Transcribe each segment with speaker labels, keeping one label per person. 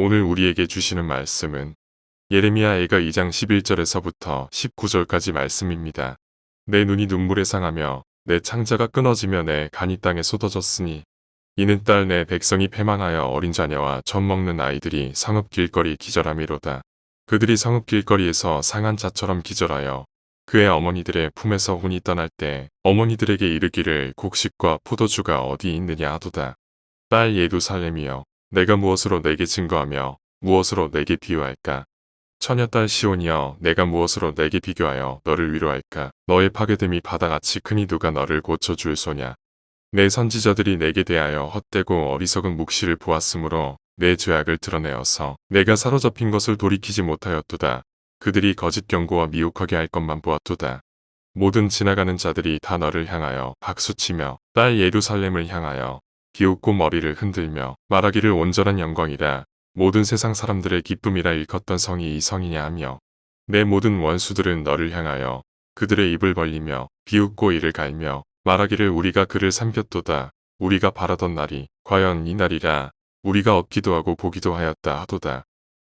Speaker 1: 오늘 우리에게 주시는 말씀은 예레미야 애가 2장 11절에서부터 19절까지 말씀입니다. 내 눈이 눈물에 상하며 내 창자가 끊어지며 내 간이 땅에 쏟아졌으니 이는 딸 내 백성이 패망하여 어린 자녀와 젖 먹는 아이들이 성읍 길거리 기절함이로다. 그들이 성읍 길거리에서 상한 자처럼 기절하여 그의 어머니들의 품에서 혼이 떠날 때 어머니들에게 이르기를 곡식과 포도주가 어디 있느냐 하도다. 딸 예루살렘이여, 내가 무엇으로 내게 증거하며 무엇으로 내게 비유할까? 처녀 딸 시온이여, 내가 무엇으로 내게 비교하여 너를 위로할까? 너의 파괴됨이 바다같이 크니 누가 너를 고쳐줄 소냐? 내 선지자들이 내게 대하여 헛되고 어리석은 묵시를 보았으므로 내 죄악을 드러내어서 내가 사로잡힌 것을 돌이키지 못하였도다. 그들이 거짓 경고와 미혹하게 할 것만 보았도다. 모든 지나가는 자들이 다 너를 향하여 박수치며 딸 예루살렘을 향하여 비웃고 머리를 흔들며 말하기를 온전한 영광이라, 모든 세상 사람들의 기쁨이라 일컫던 성이 이 성이냐 하며, 내 모든 원수들은 너를 향하여 그들의 입을 벌리며 비웃고 이를 갈며 말하기를 우리가 그를 삼켰도다. 우리가 바라던 날이 과연 이 날이라. 우리가 얻기도 하고 보기도 하였다 하도다.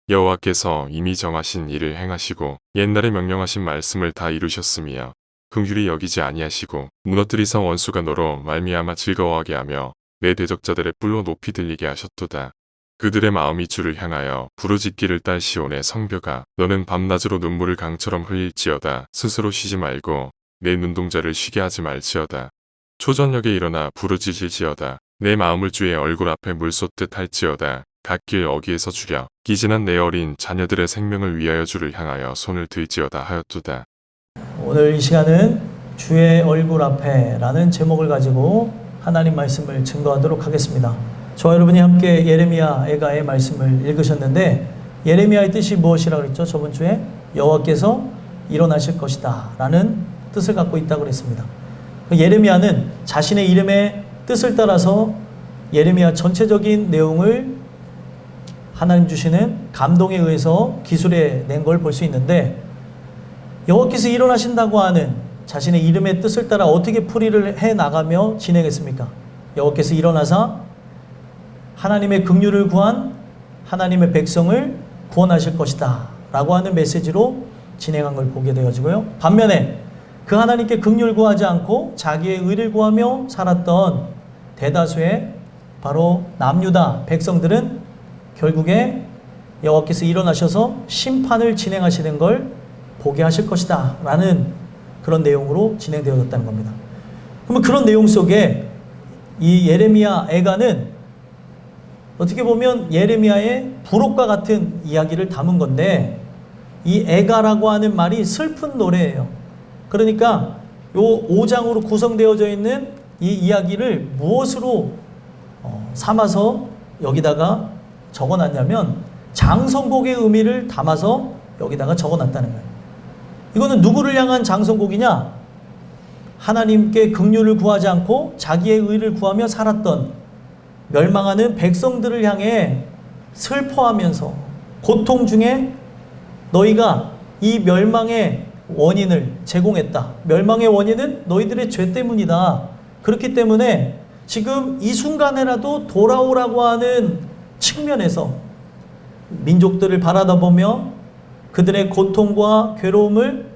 Speaker 1: 여호와께서 이미 정하신 일을 행하시고 옛날에 명령하신 말씀을 다 이루셨으며 긍휼히 여기지 아니하시고 무너뜨리사 원수가 너로 말미암아 즐거워하게 하며 내 대적자들의 뿔로 높이 들리게 하셨도다. 그들의 마음이 주를 향하여 부르짖기를 딸 시온의 성벽아, 너는 밤낮으로 눈물을 강처럼 흘릴지어다. 스스로 쉬지 말고 내 눈동자를 쉬게 하지 말지어다. 초저녁에 일어나 부르짖을지어다. 내 마음을 주의 얼굴 앞에 물 쏟듯 할지어다. 갓길 어귀에서 주려 기진한 내 어린 자녀들의 생명을 위하여 주를 향하여 손을 들지어다 하였도다.
Speaker 2: 오늘 이 시간은 주의 얼굴 앞에 라는 제목을 가지고 하나님 말씀을 증거하도록 하겠습니다. 저와 여러분이 함께 예레미야 애가의 말씀을 읽으셨는데, 예레미야의 뜻이 무엇이라고 그랬죠? 저번 주에 여호와께서 일어나실 것이다 라는 뜻을 갖고 있다고 그랬습니다. 예레미야는 자신의 이름의 뜻을 따라서 예레미야 전체적인 내용을 하나님 주시는 감동에 의해서 기술해 낸 걸 볼 수 있는데, 여호와께서 일어나신다고 하는 자신의 이름의 뜻을 따라 어떻게 풀이를 해 나가며 진행했습니까? 여호와께서 일어나사 하나님의 긍휼을 구한 하나님의 백성을 구원하실 것이다 라고 하는 메시지로 진행한 걸 보게 되어지고요. 반면에 그 하나님께 긍휼을 구하지 않고 자기의 의를 구하며 살았던 대다수의 바로 남유다 백성들은 결국에 여호와께서 일어나셔서 심판을 진행하시는 걸 보게 하실 것이다 라는 그런 내용으로 진행되어졌다는 겁니다. 그러면 그런 내용 속에 이 예레미야 애가는 어떻게 보면 예레미야의 부록과 같은 이야기를 담은 건데, 이 애가라고 하는 말이 슬픈 노래예요. 그러니까 요 5장으로 구성되어져 있는 이 이야기를 무엇으로 삼아서 여기다가 적어놨냐면 장성곡의 의미를 담아서 여기다가 적어놨다는 거예요. 이거는 누구를 향한 장성곡이냐? 하나님께 긍휼을 구하지 않고 자기의 의를 구하며 살았던 멸망하는 백성들을 향해 슬퍼하면서 고통 중에 너희가 이 멸망의 원인을 제공했다. 멸망의 원인은 너희들의 죄 때문이다. 그렇기 때문에 지금 이 순간에라도 돌아오라고 하는 측면에서 민족들을 바라다보며 그들의 고통과 괴로움을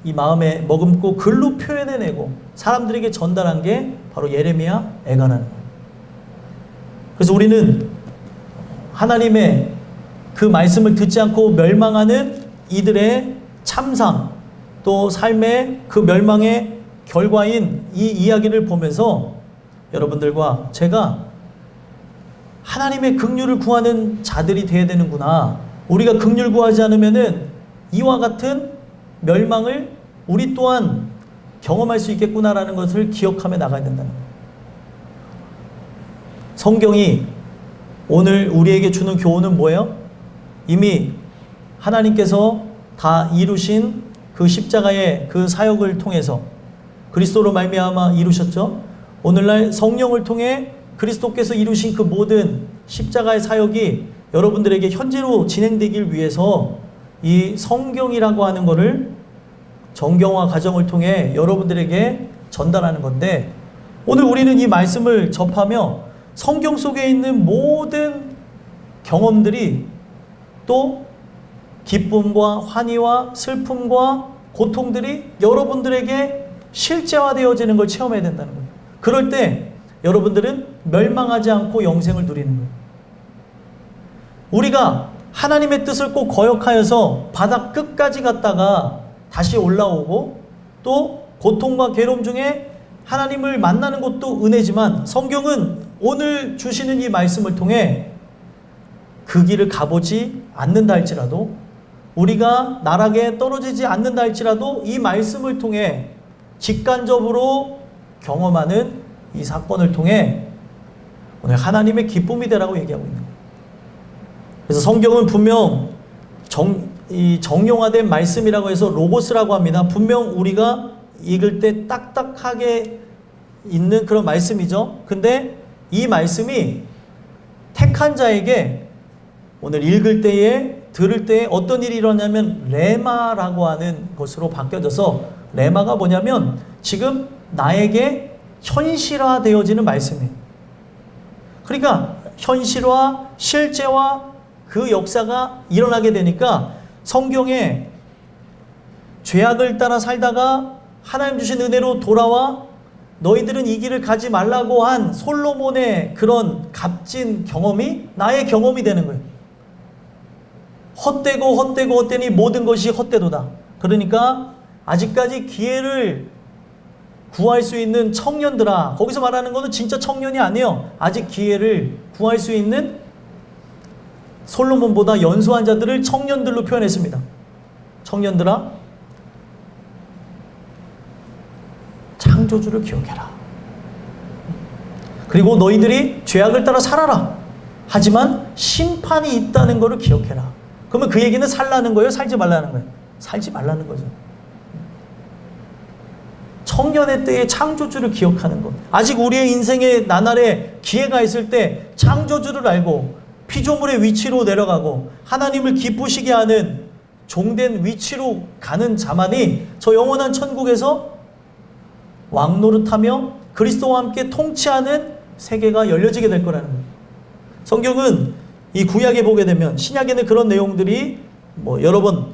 Speaker 2: 이 마음에 머금고 글로 표현해내고 사람들에게 전달한 게 바로 예레미야 애가라는 거예요. 그래서 우리는 하나님의 그 말씀을 듣지 않고 멸망하는 이들의 참상, 또 삶의 그 멸망의 결과인 이 이야기를 보면서 여러분들과 제가 하나님의 긍휼을 구하는 자들이 되어야 되는구나. 우리가 긍휼 구하지 않으면은 이와 같은 멸망을 우리 또한 경험할 수 있겠구나라는 것을 기억하며 나가야 된다는 거예요. 성경이 오늘 우리에게 주는 교훈은 뭐예요? 이미 하나님께서 다 이루신 그 십자가의 그 사역을 통해서 그리스도로 말미암아 이루셨죠. 오늘날 성령을 통해 그리스도께서 이루신 그 모든 십자가의 사역이 여러분들에게 현재로 진행되길 위해서 이 성경이라고 하는 것을 정경화 과정을 통해 여러분들에게 전달하는 건데, 오늘 우리는 이 말씀을 접하며 성경 속에 있는 모든 경험들이 또 기쁨과 환희와 슬픔과 고통들이 여러분들에게 실제화되어지는 걸 체험해야 된다는 거예요. 그럴 때 여러분들은 멸망하지 않고 영생을 누리는 거예요. 우리가 하나님의 뜻을 꼭 거역하여서 바닥 끝까지 갔다가 다시 올라오고 또 고통과 괴로움 중에 하나님을 만나는 것도 은혜지만 성경은 오늘 주시는 이 말씀을 통해 그 길을 가보지 않는다 할지라도 우리가 나락에 떨어지지 않는다 할지라도 이 말씀을 통해 직간접으로 경험하는 이 사건을 통해 오늘 하나님의 기쁨이 되라고 얘기하고 있는 거예요. 그래서 성경은 분명 정용화된 말씀이라고 해서 로고스라고 합니다. 분명 우리가 읽을 때 딱딱하게 있는 그런 말씀이죠. 근데 이 말씀이 택한 자에게 오늘 읽을 때에 들을 때에 어떤 일이 일어나냐면 레마라고 하는 것으로 바뀌어져서 레마가 뭐냐면 지금 나에게 현실화되어지는 말씀이에요. 그러니까 현실화, 실제화 그 역사가 일어나게 되니까 성경에 죄악을 따라 살다가 하나님 주신 은혜로 돌아와 너희들은 이 길을 가지 말라고 한 솔로몬의 그런 값진 경험이 나의 경험이 되는 거예요. 헛되니 모든 것이 헛되도다. 그러니까 아직까지 기회를 구할 수 있는 청년들아, 거기서 말하는 것은 진짜 청년이 아니에요. 아직 기회를 구할 수 있는 솔로몬보다 연소한 자들을 청년들로 표현했습니다. 청년들아, 창조주를 기억해라. 그리고 너희들이 죄악을 따라 살아라. 하지만 심판이 있다는 것을 기억해라. 그러면 그 얘기는 살라는 거예요? 살지 말라는 거예요? 살지 말라는 거죠. 청년의 때의 창조주를 기억하는 것. 아직 우리의 인생의 나날에 기회가 있을 때 창조주를 알고 피조물의 위치로 내려가고 하나님을 기쁘시게 하는 종된 위치로 가는 자만이 저 영원한 천국에서 왕노릇하며 그리스도와 함께 통치하는 세계가 열려지게 될 거라는 거예요. 성경은 이 구약에 보게 되면 신약에는 그런 내용들이 뭐 여러 번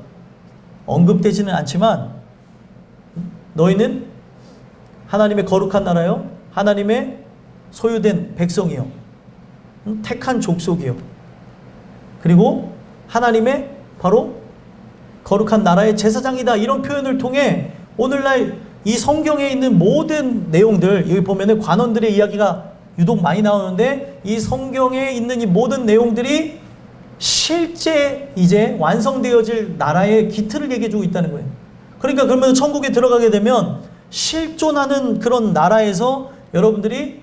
Speaker 2: 언급되지는 않지만 너희는 하나님의 거룩한 나라요, 하나님의 소유된 백성이요, 택한 족속이요, 그리고 하나님의 바로 거룩한 나라의 제사장이다. 이런 표현을 통해 오늘날 이 성경에 있는 모든 내용들, 여기 보면은 관원들의 이야기가 유독 많이 나오는데 이 성경에 있는 이 모든 내용들이 실제 이제 완성되어질 나라의 기틀을 얘기해주고 있다는 거예요. 그러니까 그러면 천국에 들어가게 되면 실존하는 그런 나라에서 여러분들이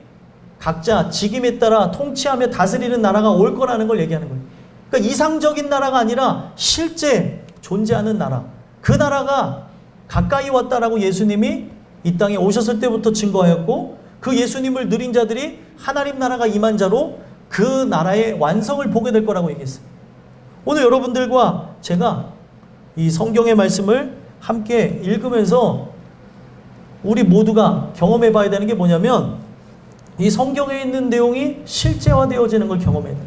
Speaker 2: 각자 직임에 따라 통치하며 다스리는 나라가 올 거라는 걸 얘기하는 거예요. 그러니까 이상적인 나라가 아니라 실제 존재하는 나라. 그 나라가 가까이 왔다라고 예수님이 이 땅에 오셨을 때부터 증거하였고 그 예수님을 누린 자들이 하나님 나라가 임한 자로 그 나라의 완성을 보게 될 거라고 얘기했어요. 오늘 여러분들과 제가 이 성경의 말씀을 함께 읽으면서 우리 모두가 경험해 봐야 되는 게 뭐냐면 이 성경에 있는 내용이 실제화되어지는 걸 경험해야 돼요.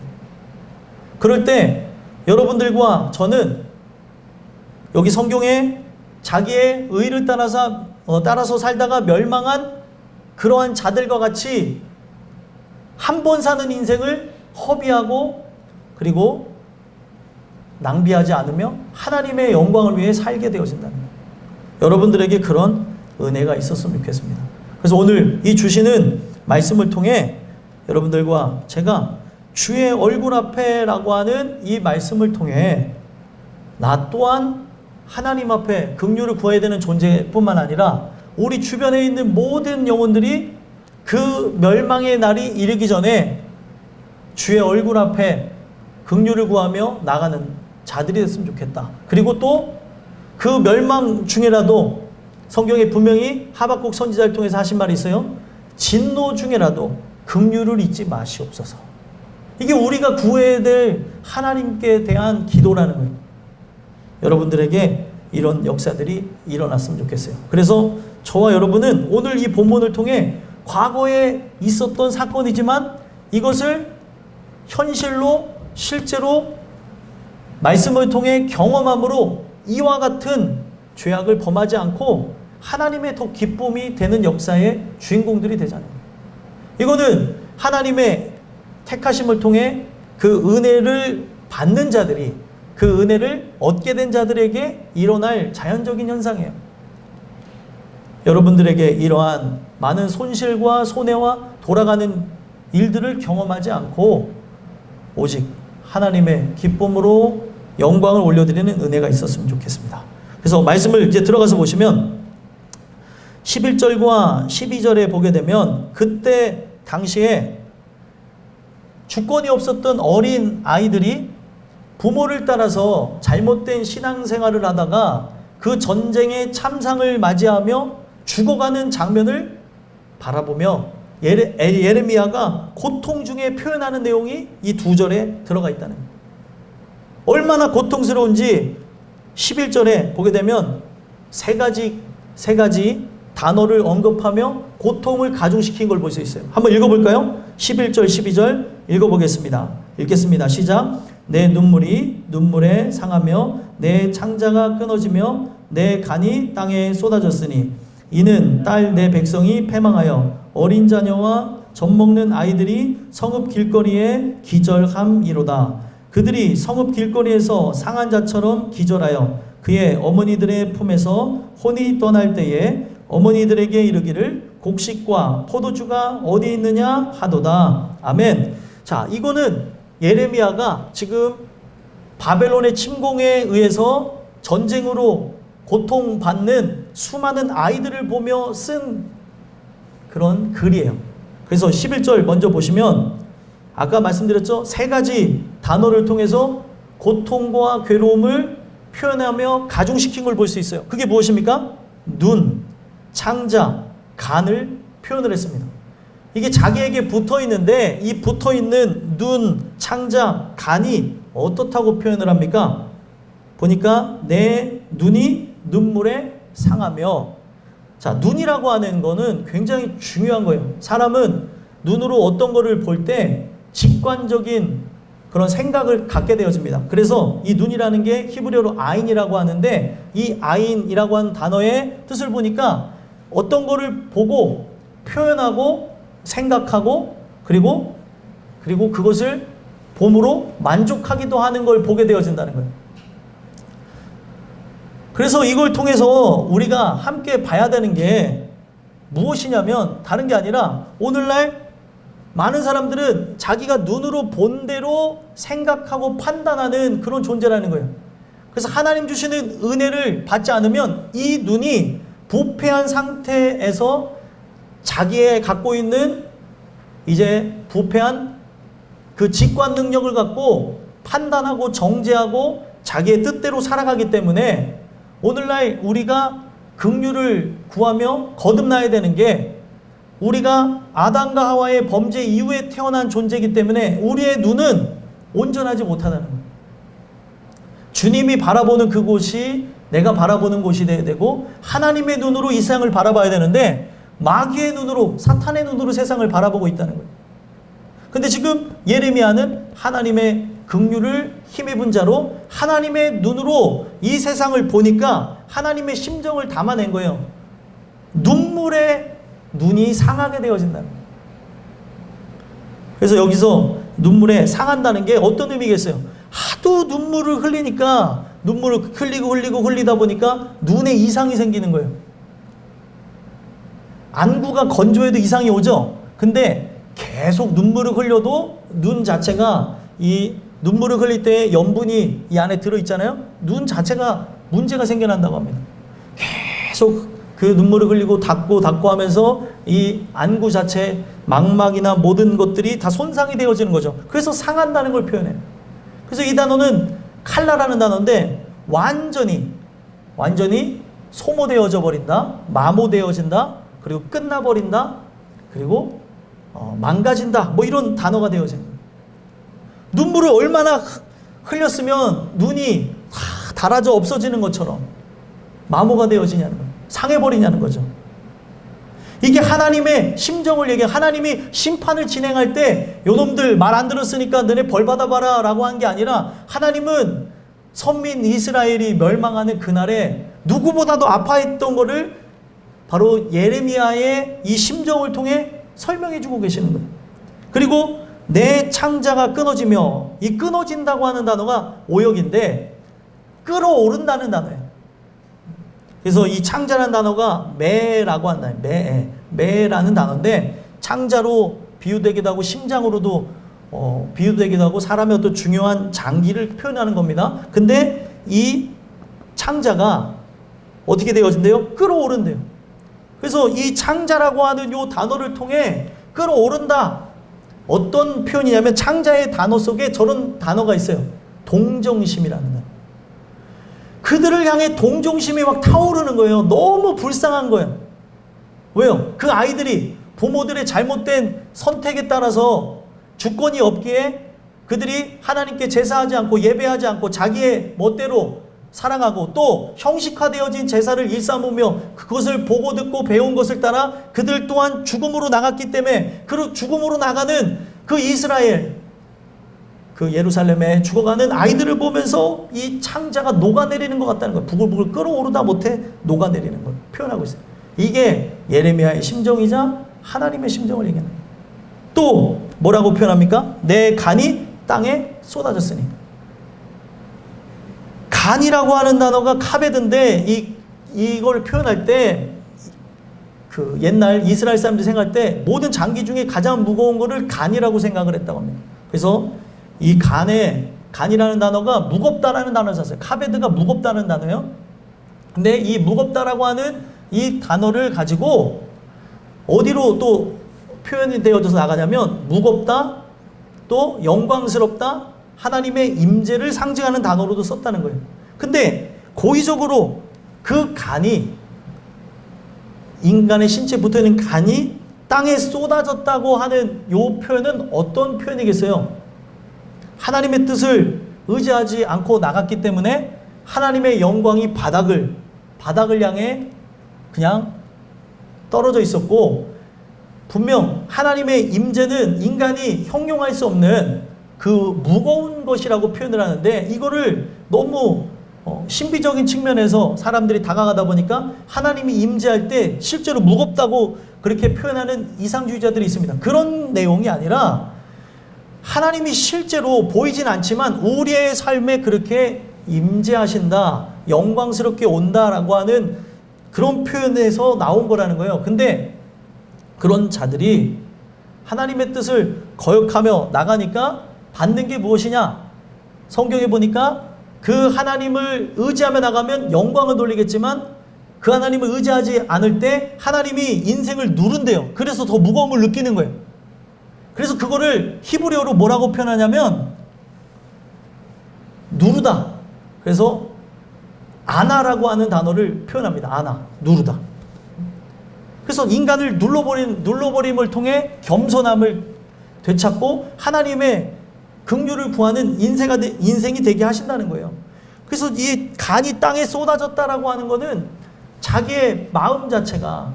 Speaker 2: 그럴 때 여러분들과 저는 여기 성경에 자기의 의를 따라서 살다가 멸망한 그러한 자들과 같이 한 번 사는 인생을 허비하고 그리고 낭비하지 않으며 하나님의 영광을 위해 살게 되어진다는 거예요. 여러분들에게 그런 은혜가 있었으면 좋겠습니다. 그래서 오늘 이 주시는 말씀을 통해 여러분들과 제가 주의 얼굴 앞에라고 하는 이 말씀을 통해 나 또한 하나님 앞에 긍휼을 구해야 되는 존재뿐만 아니라 우리 주변에 있는 모든 영혼들이 그 멸망의 날이 이르기 전에 주의 얼굴 앞에 긍휼을 구하며 나가는 자들이 됐으면 좋겠다. 그리고 또 그 멸망 중에라도 성경에 분명히 하박국 선지자를 통해서 하신 말이 있어요. 진노 중에라도 긍휼을 잊지 마시옵소서. 이게 우리가 구해야 될 하나님께 대한 기도라는 거예요. 여러분들에게 이런 역사들이 일어났으면 좋겠어요. 그래서 저와 여러분은 오늘 이 본문을 통해 과거에 있었던 사건이지만 이것을 현실로 실제로 말씀을 통해 경험함으로 이와 같은 죄악을 범하지 않고 하나님의 더 기쁨이 되는 역사의 주인공들이 되잖아요. 이거는 하나님의 택하심을 통해 그 은혜를 받는 자들이, 그 은혜를 얻게 된 자들에게 일어날 자연적인 현상이에요. 여러분들에게 이러한 많은 손실과 손해와 돌아가는 일들을 경험하지 않고 오직 하나님의 기쁨으로 영광을 올려드리는 은혜가 있었으면 좋겠습니다. 그래서 말씀을 이제 들어가서 보시면 11절과 12절에 보게 되면 그때 당시에 주권이 없었던 어린 아이들이 부모를 따라서 잘못된 신앙생활을 하다가 그 전쟁의 참상을 맞이하며 죽어가는 장면을 바라보며 예레미야가 고통 중에 표현하는 내용이 이 2절에 들어가 있다는 거예요. 얼마나 고통스러운지 11절에 보게 되면 세 가지 단어를 언급하며 고통을 가중시킨 걸 볼 수 있어요. 한번 읽어볼까요? 11절 12절 읽어보겠습니다. 읽겠습니다. 시작. 내 눈물이 눈물에 상하며 내 창자가 끊어지며 내 간이 땅에 쏟아졌으니 이는 딸 내 백성이 패망하여 어린 자녀와 젖먹는 아이들이 성읍 길거리에 기절함이로다. 그들이 성읍 길거리에서 상한 자처럼 기절하여 그의 어머니들의 품에서 혼이 떠날 때에 어머니들에게 이르기를 곡식과 포도주가 어디 있느냐 하도다. 아멘. 자, 이거는 예레미야가 지금 바벨론의 침공에 의해서 전쟁으로 고통받는 수많은 아이들을 보며 쓴 그런 글이에요. 그래서 11절 먼저 보시면 아까 말씀드렸죠? 세 가지 단어를 통해서 고통과 괴로움을 표현하며 가중시킨 걸 볼 수 있어요. 그게 무엇입니까? 눈, 창자, 간을 표현을 했습니다. 이게 자기에게 붙어 있는데 이 붙어 있는 눈, 창자, 간이 어떻다고 표현을 합니까? 보니까 내 눈이 눈물에 상하며, 자, 눈이라고 하는 거는 굉장히 중요한 거예요. 사람은 눈으로 어떤 거를 볼 때 직관적인 그런 생각을 갖게 되어집니다. 그래서 이 눈이라는 게 히브리어로 아인이라고 하는데 이 아인이라고 하는 단어의 뜻을 보니까 어떤 거를 보고 표현하고 생각하고 그리고 그것을 봄으로 만족하기도 하는 걸 보게 되어진다는 거예요. 그래서 이걸 통해서 우리가 함께 봐야 되는 게 무엇이냐면 다른 게 아니라 오늘날 많은 사람들은 자기가 눈으로 본 대로 생각하고 판단하는 그런 존재라는 거예요. 그래서 하나님 주시는 은혜를 받지 않으면 이 눈이 부패한 상태에서 자기의 갖고 있는 이제 부패한 그 직관 능력을 갖고 판단하고 정죄하고 자기의 뜻대로 살아가기 때문에 오늘날 우리가 긍휼을 구하며 거듭나야 되는 게 우리가 아담과 하와의 범죄 이후에 태어난 존재이기 때문에 우리의 눈은 온전하지 못하다는 거예요. 주님이 바라보는 그곳이 내가 바라보는 곳이 되어야 되고 하나님의 눈으로 이 세상을 바라봐야 되는데 마귀의 눈으로 사탄의 눈으로 세상을 바라보고 있다는 거예요. 근데 지금 예레미야는 하나님의 긍휼을 힘입은 자로 하나님의 눈으로 이 세상을 보니까 하나님의 심정을 담아낸 거예요. 눈물에 눈이 상하게 되어진다는 거예요. 그래서 여기서 눈물에 상한다는 게 어떤 의미겠어요? 하도 눈물을 흘리니까 눈물을 흘리다 보니까 눈에 이상이 생기는 거예요. 안구가 건조해도 이상이 오죠? 근데 계속 눈물을 흘려도 눈 자체가 이 눈물을 흘릴 때 염분이 이 안에 들어있잖아요? 눈 자체가 문제가 생겨난다고 합니다. 계속 그 눈물을 흘리고 닦고 하면서 이 안구 자체 망막이나 모든 것들이 다 손상이 되어지는 거죠. 그래서 상한다는 걸 표현해요. 그래서 이 단어는 칼라라는 단어인데 완전히 소모되어져 버린다, 마모되어진다, 그리고 끝나버린다, 그리고 망가진다, 뭐 이런 단어가 되어지는 거예요. 눈물을 얼마나 흘렸으면 눈이 다 닳아져 없어지는 것처럼 마모가 되어지냐는 거예요. 상해버리냐는 거죠. 이게 하나님의 심정을 얘기해. 하나님이 심판을 진행할 때 요놈들 말 안 들었으니까 너네 벌 받아봐라 라고 한 게 아니라 하나님은 선민 이스라엘이 멸망하는 그날에 누구보다도 아파했던 거를 바로 예레미야의 이 심정을 통해 설명해 주고 계시는 거예요. 그리고 내 창자가 끊어지며, 이 끊어진다고 하는 단어가 오역인데 끌어오른다는 단어예요. 그래서 이 창자라는 단어가 매라고 한다. 매라는 단어인데 창자로 비유되기도 하고 심장으로도 비유되기도 하고 사람의 어떤 중요한 장기를 표현하는 겁니다. 근데 이 창자가 어떻게 되어진대요? 끌어오른대요. 그래서 이 창자라고 하는 이 단어를 통해 끌어오른다. 어떤 표현이냐면 창자의 단어 속에 저런 단어가 있어요. 동정심이라는 단어. 그들을 향해 동정심이 막 타오르는 거예요. 너무 불쌍한 거예요. 왜요? 그 아이들이 부모들의 잘못된 선택에 따라서 주권이 없기에 그들이 하나님께 제사하지 않고 예배하지 않고 자기의 멋대로 사랑하고 또 형식화되어진 제사를 일삼으며 그것을 보고 듣고 배운 것을 따라 그들 또한 죽음으로 나갔기 때문에 그 죽음으로 나가는 그 이스라엘, 그 예루살렘에 죽어가는 아이들을 보면서 이 창자가 녹아내리는 것 같다는 거예요. 부글부글 끓어오르다 못해 녹아내리는 걸 표현하고 있어요. 이게 예레미야의 심정이자 하나님의 심정을 얘기하는 거예요. 또 뭐라고 표현합니까? 내 간이 땅에 쏟아졌으니. 간이라고 하는 단어가 카베드인데 이걸 표현할 때 그 옛날 이스라엘 사람들이 생각할 때 모든 장기 중에 가장 무거운 거를 간이라고 생각을 했다고 합니다. 그래서 이 간이라는 단어가 무겁다라는 단어를 썼어요. 카베드가 무겁다는 단어예요. 근데 이 무겁다라고 하는 이 단어를 가지고 어디로 또 표현이 되어져서 나가냐면 무겁다, 또 영광스럽다, 하나님의 임재를 상징하는 단어로도 썼다는 거예요. 근데 고의적으로 그 간이, 인간의 신체에 붙어있는 간이 땅에 쏟아졌다고 하는 이 표현은 어떤 표현이겠어요? 하나님의 뜻을 의지하지 않고 나갔기 때문에 하나님의 영광이 바닥을 향해 그냥 떨어져 있었고, 분명 하나님의 임재는 인간이 형용할 수 없는 그 무거운 것이라고 표현을 하는데, 이거를 너무 신비적인 측면에서 사람들이 다가가다 보니까 하나님이 임재할 때 실제로 무겁다고 그렇게 표현하는 이상주의자들이 있습니다. 그런 내용이 아니라 하나님이 실제로 보이진 않지만 우리의 삶에 그렇게 임재하신다, 영광스럽게 온다라고 하는 그런 표현에서 나온 거라는 거예요. 근데 그런 자들이 하나님의 뜻을 거역하며 나가니까 받는 게 무엇이냐? 성경에 보니까 그 하나님을 의지하며 나가면 영광을 돌리겠지만 그 하나님을 의지하지 않을 때 하나님이 인생을 누른대요. 그래서 더 무거움을 느끼는 거예요. 그래서 그거를 히브리어로 뭐라고 표현하냐면 누르다. 그래서 아나라고 하는 단어를 표현합니다. 아나, 누르다. 그래서 인간을 눌러버림을 통해 겸손함을 되찾고 하나님의 긍휼을 구하는 인생이 되게 하신다는 거예요. 그래서 이 간이 땅에 쏟아졌다라고 하는 것은 자기의 마음 자체가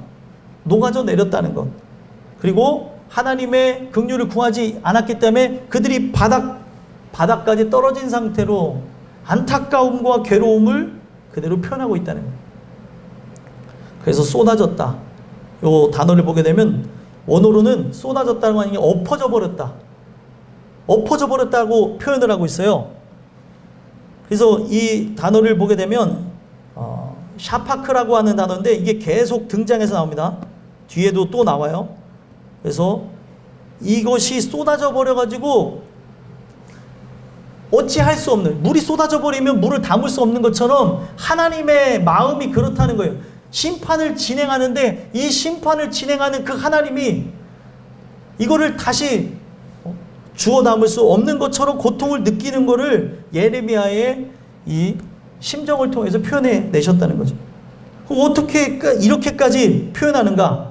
Speaker 2: 녹아져 내렸다는 것. 그리고 하나님의 긍휼을 구하지 않았기 때문에 그들이 바닥까지 떨어진 상태로 안타까움과 괴로움을 그대로 표현하고 있다는 거예요. 그래서 쏟아졌다. 이 단어를 보게 되면 원어로는 쏟아졌다는 거 아니면 엎어져 버렸다. 엎어져 버렸다고 표현을 하고 있어요. 그래서 이 단어를 보게 되면 샤파크라고 하는 단어인데 이게 계속 등장해서 나옵니다. 뒤에도 또 나와요. 그래서 이것이 쏟아져 버려가지고 어찌할 수 없는, 물이 쏟아져 버리면 물을 담을 수 없는 것처럼 하나님의 마음이 그렇다는 거예요. 심판을 진행하는데 이 심판을 진행하는 그 하나님이 이거를 다시 주워 담을 수 없는 것처럼 고통을 느끼는 것을 예레미야의 이 심정을 통해서 표현해 내셨다는 거죠. 어떻게 이렇게까지 표현하는가?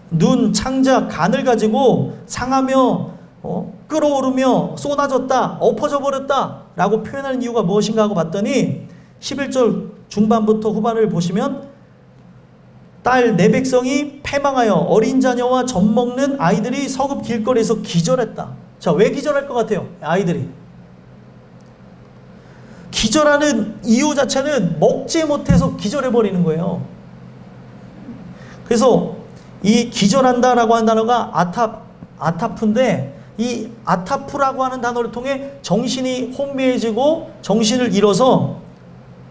Speaker 2: 눈, 창자, 간을 가지고 상하며 끓어오르며 쏟아졌다, 엎어져 버렸다 라고 표현하는 이유가 무엇인가 하고 봤더니 11절 중반부터 후반을 보시면 딸 내 백성이 패망하여 어린 자녀와 젖 먹는 아이들이 서급 길거리에서 기절했다. 자, 왜 기절할 것 같아요? 아이들이. 기절하는 이유 자체는 먹지 못해서 기절해버리는 거예요. 그래서 이 기절한다라고 하는 단어가 아타프인데, 이 아타프라고 하는 단어를 통해 정신이 혼미해지고 정신을 잃어서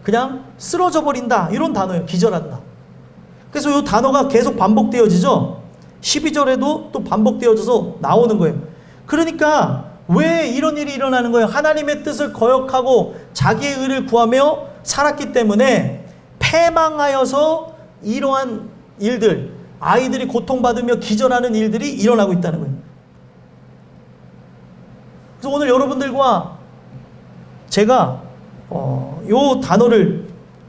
Speaker 2: 그냥 쓰러져 버린다, 이런 단어예요. 기절한다. 그래서 이 단어가 계속 반복되어지죠. 12절에도 또 반복되어져서 나오는 거예요. 그러니까 왜 이런 일이 일어나는 거예요? 하나님의 뜻을 거역하고 자기의 의를 구하며 살았기 때문에 패망하여서 이러한 일들, 아이들이 고통받으며 기절하는 일들이 일어나고 있다는 거예요. 그래서 오늘 여러분들과 제가 요 단어를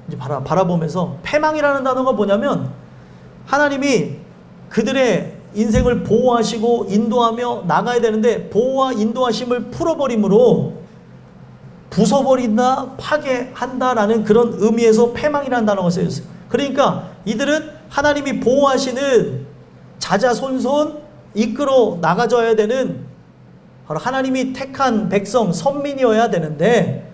Speaker 2: 이제 바라보면서, 패망이라는 단어가 뭐냐면 하나님이 그들의 인생을 보호하시고 인도하며 나가야 되는데 보호와 인도하심을 풀어버림으로 부숴버린다, 파괴한다라는 그런 의미에서 패망이라는 단어가 쓰여졌어요. 그러니까 이들은 하나님이 보호하시는 자자손손 이끌어 나가줘야 되는, 바로 하나님이 택한 백성, 선민이어야 되는데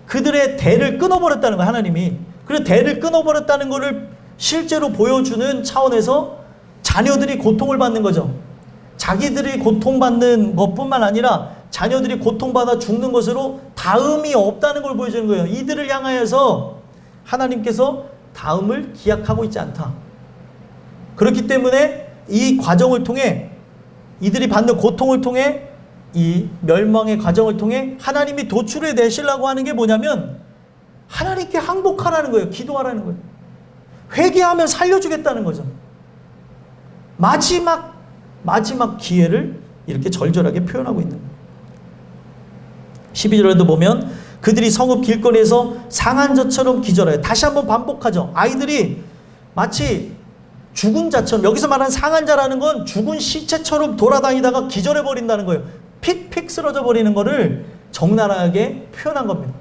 Speaker 2: 그들의 대를 끊어버렸다는 거예요, 하나님이. 그래서 대를 끊어버렸다는 것을 실제로 보여주는 차원에서 자녀들이 고통을 받는 거죠. 자기들이 고통받는 것뿐만 아니라 자녀들이 고통받아 죽는 것으로 다음이 없다는 걸 보여주는 거예요. 이들을 향하여서 하나님께서 다음을 기약하고 있지 않다. 그렇기 때문에 이 과정을 통해, 이들이 받는 고통을 통해, 이 멸망의 과정을 통해 하나님이 도출해 내시려고 하는 게 뭐냐면 하나님께 항복하라는 거예요. 기도하라는 거예요. 회개하면 살려주겠다는 거죠. 마지막 기회를 이렇게 절절하게 표현하고 있는 거예요. 12절에도 보면 그들이 성읍 길거리에서 상한 자처럼 기절해요. 다시 한번 반복하죠. 아이들이 마치 죽은 자처럼, 여기서 말하는 상한 자라는 건 죽은 시체처럼 돌아다니다가 기절해버린다는 거예요. 픽픽 쓰러져 버리는 거를 적나라하게 표현한 겁니다.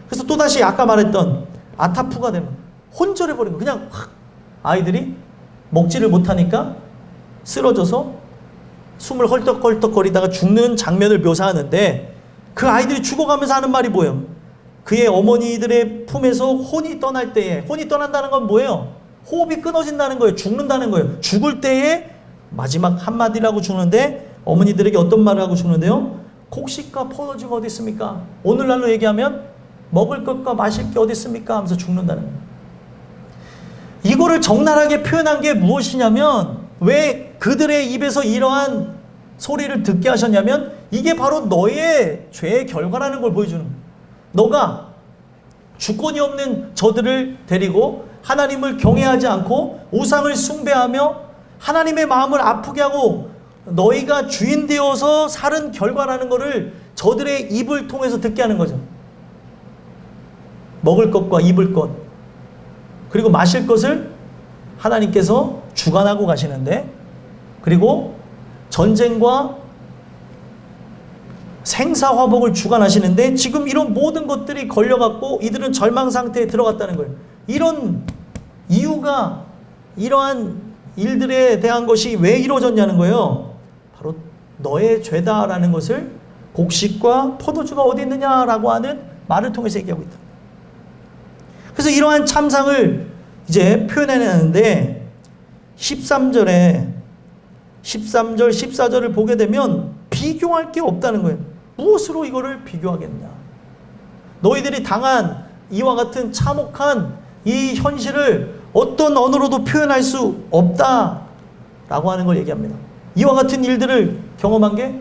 Speaker 2: 그래서 또다시 아까 말했던 아타프가 되면 혼절해버린 거, 그냥 확 아이들이 먹지를 못하니까 쓰러져서 숨을 헐떡헐떡거리다가 죽는 장면을 묘사하는데, 그 아이들이 죽어가면서 하는 말이 뭐예요? 그의 어머니들의 품에서 혼이 떠날 때에, 혼이 떠난다는 건 뭐예요? 호흡이 끊어진다는 거예요. 죽는다는 거예요. 죽을 때에 마지막 한마디라고 죽는데 어머니들에게 어떤 말을 하고 죽는데요? 곡식과 포도주가 어디 있습니까? 오늘날로 얘기하면 먹을 것과 마실 게 어디 있습니까? 하면서 죽는다는 거예요. 이거를 적나라하게 표현한 게 무엇이냐면, 왜 그들의 입에서 이러한 소리를 듣게 하셨냐면 이게 바로 너의 죄의 결과라는 걸 보여주는 거예요. 너가 주권이 없는 저들을 데리고 하나님을 경외하지 않고 우상을 숭배하며 하나님의 마음을 아프게 하고 너희가 주인 되어서 살은 결과라는 것을 저들의 입을 통해서 듣게 하는 거죠. 먹을 것과 입을 것, 그리고 마실 것을 하나님께서 주관하고 가시는데, 그리고 전쟁과 생사화복을 주관하시는데 지금 이런 모든 것들이 걸려갖고 이들은 절망 상태에 들어갔다는 거예요. 이런 이유가, 이러한 일들에 대한 것이 왜 이루어졌냐는 거예요. 바로 너의 죄다라는 것을 곡식과 포도주가 어디 있느냐라고 하는 말을 통해서 얘기하고 있다. 그래서 이러한 참상을 이제 표현해내는데 13절, 14절을 보게 되면 비교할 게 없다는 거예요. 무엇으로 이거를 비교하겠냐? 너희들이 당한 이와 같은 참혹한 이 현실을 어떤 언어로도 표현할 수 없다라고 하는 걸 얘기합니다. 이와 같은 일들을 경험한 게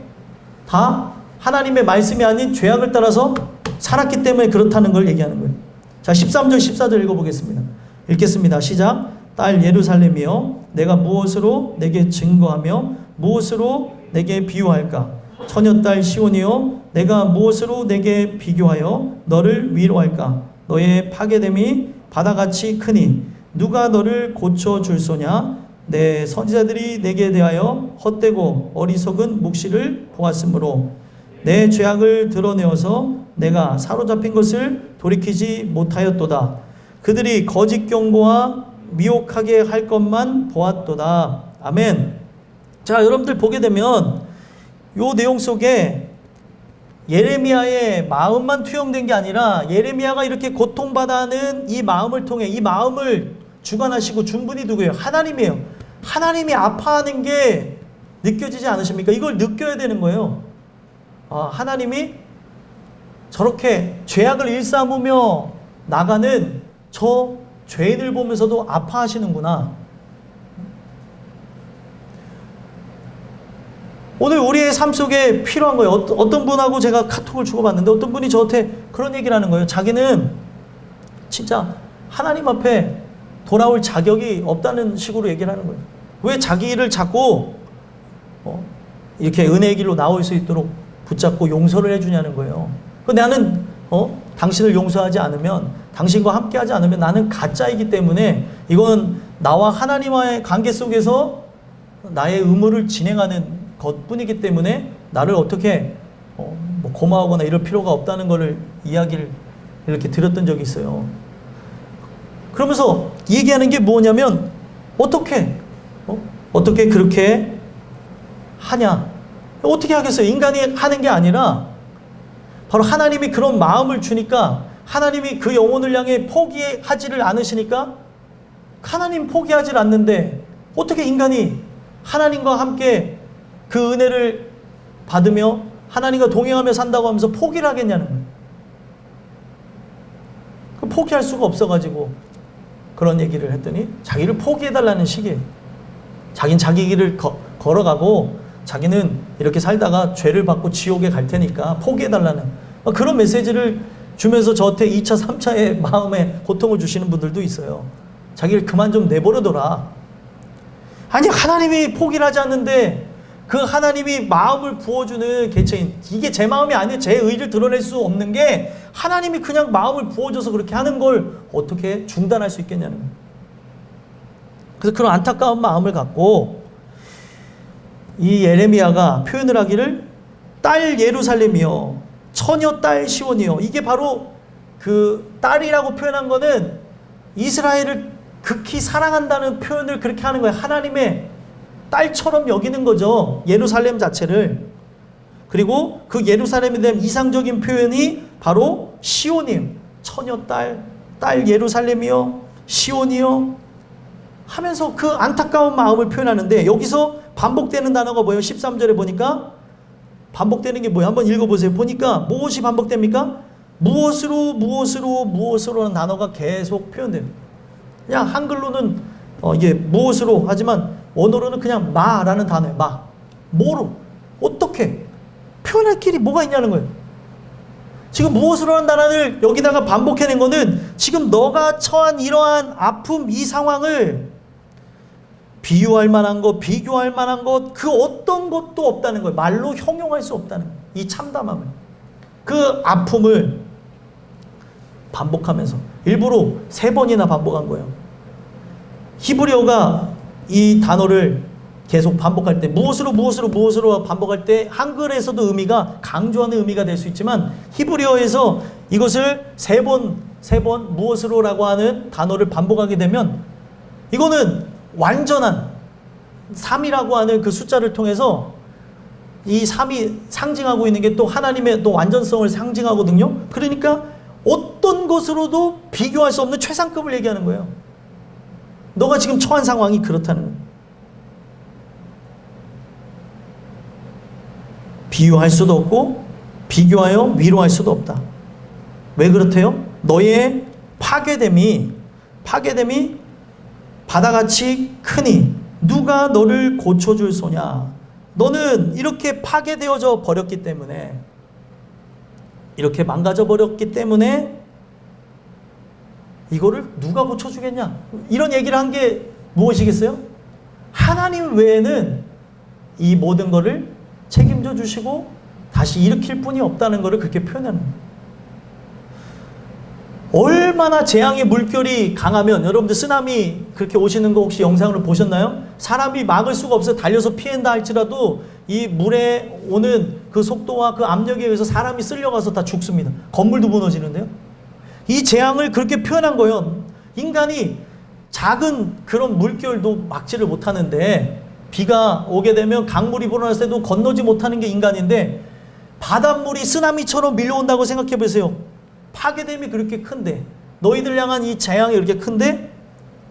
Speaker 2: 다 하나님의 말씀이 아닌 죄악을 따라서 살았기 때문에 그렇다는 걸 얘기하는 거예요. 자, 13절, 14절 읽어보겠습니다. 읽겠습니다. 시작. 딸 예루살렘이여, 내가 무엇으로 내게 증거하며 무엇으로 내게 비유할까? 처녀딸 시온이여, 내가 무엇으로 내게 비교하여 너를 위로할까? 너의 파괴됨이 바다같이 크니 누가 너를 고쳐줄 소냐? 내 선지자들이 내게 대하여 헛되고 어리석은 묵시를 보았으므로 내 죄악을 드러내어서 내가 사로잡힌 것을 돌이키지 못하였도다. 그들이 거짓 경고와 미혹하게 할 것만 보았도다. 아멘. 자, 여러분들 보게 되면 요 내용 속에 예레미야의 마음만 투영된 게 아니라 예레미야가 이렇게 고통받아하는 이 마음을 통해 이 마음을 주관하시고 준 분이 누구예요? 하나님이에요. 하나님이 아파하는 게 느껴지지 않으십니까? 이걸 느껴야 되는 거예요. 하나님이 저렇게 죄악을 일삼으며 나가는 저 죄인을 보면서도 아파하시는구나. 오늘 우리의 삶 속에 필요한 거예요. 어떤 분하고 제가 카톡을 주고받는데 어떤 분이 저한테 그런 얘기를 하는 거예요. 자기는 진짜 하나님 앞에 돌아올 자격이 없다는 식으로 얘기를 하는 거예요. 왜 자기를 자꾸 이렇게 은혜의 길로 나올 수 있도록 붙잡고 용서를 해주냐는 거예요. 나는 당신을 용서하지 않으면, 당신과 함께하지 않으면 나는 가짜이기 때문에 이건 나와 하나님과의 관계 속에서 나의 의무를 진행하는 것뿐이기 때문에 나를 어떻게 고마워하거나 이럴 필요가 없다는 것을 이야기를 이렇게 들었던 적이 있어요. 그러면서 얘기하는 게 뭐냐면 어떻게 그렇게 하냐? 어떻게 하겠어요? 인간이 하는 게 아니라 바로 하나님이 그런 마음을 주니까, 하나님이 그 영혼을 향해 포기하지를 않으시니까, 하나님 포기하지 않는데 어떻게 인간이 하나님과 함께 그 은혜를 받으며 하나님과 동행하며 산다고 하면서 포기를 하겠냐는 거예요. 포기할 수가 없어가지고 그런 얘기를 했더니 자기를 포기해달라는 식이에요. 자기는 자기 길을 걸어가고 자기는 이렇게 살다가 죄를 받고 지옥에 갈 테니까 포기해달라는 그런 메시지를 주면서 저한테 2차, 3차의 마음에 고통을 주시는 분들도 있어요. 자기를 그만 좀 내버려둬라. 아니, 하나님이 포기를 하지 않는데 그 하나님이 마음을 부어주는 개체인, 이게 제 마음이 아니에요. 제 의를 드러낼 수 없는 게 하나님이 그냥 마음을 부어줘서 그렇게 하는 걸 어떻게 중단할 수 있겠냐는 거예요. 그래서 그런 안타까운 마음을 갖고 이 예레미야가 표현을 하기를 딸 예루살렘이여 처녀 딸 시온이여, 이게 바로 그 딸이라고 표현한 거는 이스라엘을 극히 사랑한다는 표현을 그렇게 하는 거예요. 하나님의 딸처럼 여기는 거죠, 예루살렘 자체를. 그리고 그 예루살렘에 대한 이상적인 표현이 바로 시온이에요. 처녀 딸 예루살렘이여 시온이여 하면서 그 안타까운 마음을 표현하는데, 여기서 반복되는 단어가 뭐예요? 13절에 보니까 반복되는 게 뭐예요? 한번 읽어보세요. 보니까 무엇이 반복됩니까? 무엇으로라는 단어가 계속 표현돼요. 그냥 한글로는 이게 무엇으로 하지만 원어로는 그냥 마라는 단어예요. 뭐로? 어떻게? 표현할 길이 뭐가 있냐는 거예요. 지금 무엇으로라는 단어를 여기다가 반복해낸 거는 지금 너가 처한 이러한 아픔, 이 상황을 비유할 만한 것, 비교할 만한 것, 그 어떤 것도 없다는 거예요. 말로 형용할 수 없다는 거예요. 이 참담함을, 그 아픔을 반복하면서 일부러 3번이나 반복한 거예요. 히브리어가 이 단어를 계속 반복할 때, 무엇으로 반복할 때 한글에서도 의미가 강조하는 의미가 될 수 있지만 히브리어에서 이것을 3번 무엇으로라고 하는 단어를 반복하게 되면 이거는 완전한 3이라고 하는 그 숫자를 통해서 이 3이 상징하고 있는 게 또 하나님의 또 완전성을 상징하거든요. 그러니까 어떤 것으로도 비교할 수 없는 최상급을 얘기하는 거예요. 너가 지금 처한 상황이 그렇다는 거예요. 비유할 수도 없고 비교하여 위로할 수도 없다. 왜 그렇대요? 너의 파괴됨이 바다같이 크니 누가 너를 고쳐줄 소냐. 너는 이렇게 파괴되어져 버렸기 때문에, 이렇게 망가져 버렸기 때문에 이거를 누가 고쳐주겠냐. 이런 얘기를 한 게 무엇이겠어요? 하나님 외에는 이 모든 것을 책임져 주시고 다시 일으킬 분이 없다는 것을 그렇게 표현하는 거예요. 얼마나 재앙의 물결이 강하면, 여러분들 쓰나미 그렇게 오시는 거 혹시 영상으로 보셨나요? 사람이 막을 수가 없어요. 달려서 피한다 할지라도 이 물에 오는 그 속도와 그 압력에 의해서 사람이 쓸려가서 다 죽습니다. 건물도 무너지는데요. 이 재앙을 그렇게 표현한 거예요. 인간이 작은 그런 물결도 막지를 못하는데, 비가 오게 되면 강물이 불어났을 때도 건너지 못하는 게 인간인데, 바닷물이 쓰나미처럼 밀려온다고 생각해 보세요. 파괴됨이 그렇게 큰데, 너희들 향한 이 재앙이 이렇게 큰데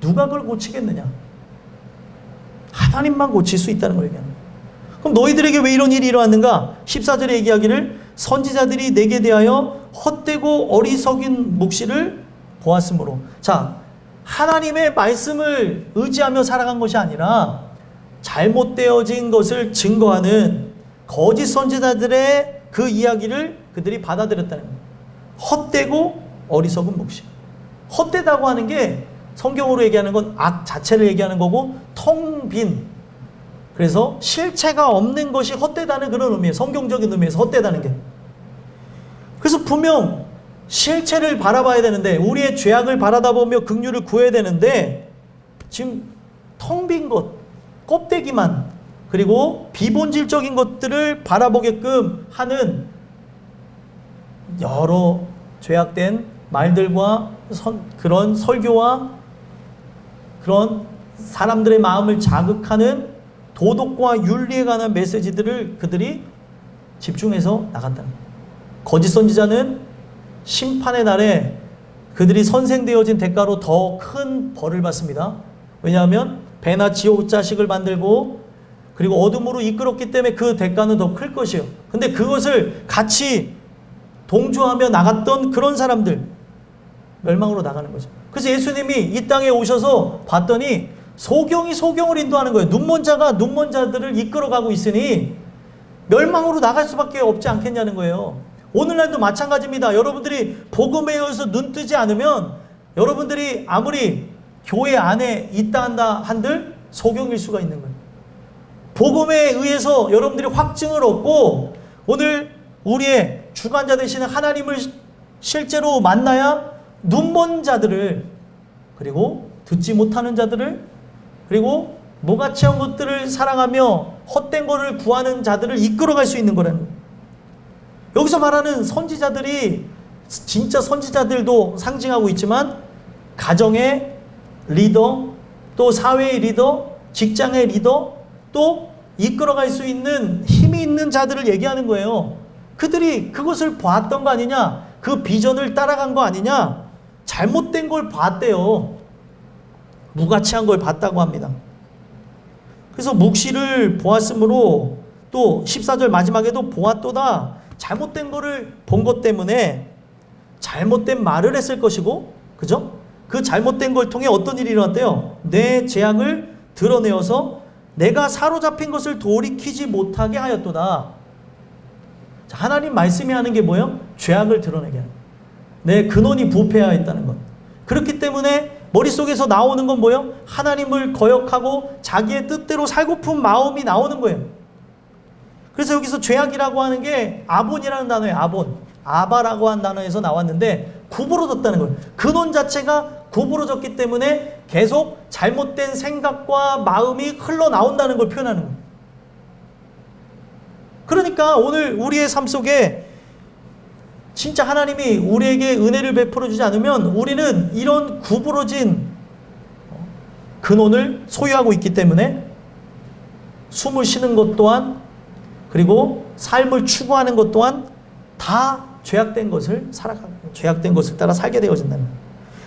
Speaker 2: 누가 그걸 고치겠느냐? 하나님만 고칠 수 있다는 걸 얘기하는 거예요. 그럼 너희들에게 왜 이런 일이 일어났는가? 14절에 얘기하기를 선지자들이 내게 대하여 헛되고 어리석인 묵시를 보았으므로. 자, 하나님의 말씀을 의지하며 살아간 것이 아니라 잘못되어진 것을 증거하는 거짓 선지자들의 그 이야기를 그들이 받아들였다는 거예요. 헛되고 어리석은 묵시. 헛되다고 하는 게 성경으로 얘기하는 건 악 자체를 얘기하는 거고, 텅 빈, 그래서 실체가 없는 것이 헛되다는 그런 의미예요. 성경적인 의미에서 헛되다는 게. 그래서 분명 실체를 바라봐야 되는데, 우리의 죄악을 바라다보며 긍휼을 구해야 되는데, 지금 텅 빈 것, 껍데기만, 그리고 비본질적인 것들을 바라보게끔 하는 여러 죄악된 말들과 그런 설교와 그런 사람들의 마음을 자극하는 도덕과 윤리에 관한 메시지들을 그들이 집중해서 나갔다는 거예요. 거짓 선지자는 심판의 날에 그들이 선생되어진 대가로 더 큰 벌을 받습니다. 왜냐하면 배나 지옥 자식을 만들고 그리고 어둠으로 이끌었기 때문에 그 대가는 더 클 것이에요. 근데 그것을 같이 동조하며 나갔던 그런 사람들, 멸망으로 나가는 거죠. 그래서 예수님이 이 땅에 오셔서 봤더니 소경이 소경을 인도하는 거예요. 눈먼 자가 눈먼 자들을 이끌어가고 있으니 멸망으로 나갈 수밖에 없지 않겠냐는 거예요. 오늘날도 마찬가지입니다. 여러분들이 복음에 의해서 눈 뜨지 않으면 여러분들이 아무리 교회 안에 있다 한다 한들 소경일 수가 있는 거예요. 복음에 의해서 여러분들이 확증을 얻고 오늘 우리의 주관자 되시는 하나님을 실제로 만나야 눈먼 자들을, 그리고 듣지 못하는 자들을, 그리고 무가치한 것들을 사랑하며 헛된 것을 구하는 자들을 이끌어갈 수 있는 거라는 거예요. 여기서 말하는 선지자들이 진짜 선지자들도 상징하고 있지만 가정의 리더, 또 사회의 리더, 직장의 리더, 또 이끌어갈 수 있는 힘이 있는 자들을 얘기하는 거예요. 그들이 그것을 봤던 거 아니냐? 그 비전을 따라간 거 아니냐? 잘못된 걸 봤대요. 무가치한 걸 봤다고 합니다. 그래서 묵시를 보았으므로, 또 14절 마지막에도 보았도다. 잘못된 거를 본 것 때문에 잘못된 말을 했을 것이고, 그죠? 그 잘못된 걸 통해 어떤 일이 일어났대요? 내 재앙을 드러내어서 내가 사로잡힌 것을 돌이키지 못하게 하였도다. 자, 하나님 말씀이 하는 게 뭐예요? 죄악을 드러내게 하는 거예요. 내 근원이 부패하였다는 것. 그렇기 때문에 머릿속에서 나오는 건 뭐예요? 하나님을 거역하고 자기의 뜻대로 살고픈 마음이 나오는 거예요. 그래서 여기서 죄악이라고 하는 게 아본이라는 단어예요. 아본. 아바라고 한 단어에서 나왔는데 구부러졌다는 거예요. 근원 자체가 구부러졌기 때문에 계속 잘못된 생각과 마음이 흘러나온다는 걸 표현하는 거예요. 그러니까 오늘 우리의 삶 속에 진짜 하나님이 우리에게 은혜를 베풀어 주지 않으면 우리는 이런 구부러진 근원을 소유하고 있기 때문에 숨을 쉬는 것 또한, 그리고 삶을 추구하는 것 또한 다 죄악된 것을 죄악된 것을 따라 살게 되어진다는 거예요.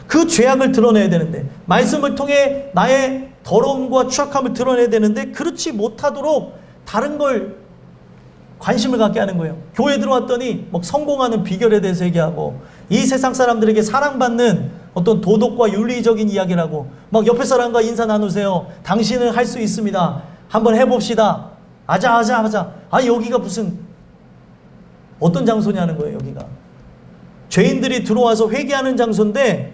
Speaker 2: 그 죄악을 드러내야 되는데, 말씀을 통해 나의 더러움과 추악함을 드러내야 되는데 그렇지 못하도록 다른 걸 관심을 갖게 하는 거예요. 교회 들어왔더니 막 성공하는 비결에 대해서 얘기하고, 이 세상 사람들에게 사랑받는 어떤 도덕과 윤리적인 이야기를 하고, 막 옆에 사람과 인사 나누세요. 당신은 할 수 있습니다. 한번 해봅시다. 하자. 아, 여기가 무슨 어떤 장소냐는 거예요. 여기가 죄인들이 들어와서 회개하는 장소인데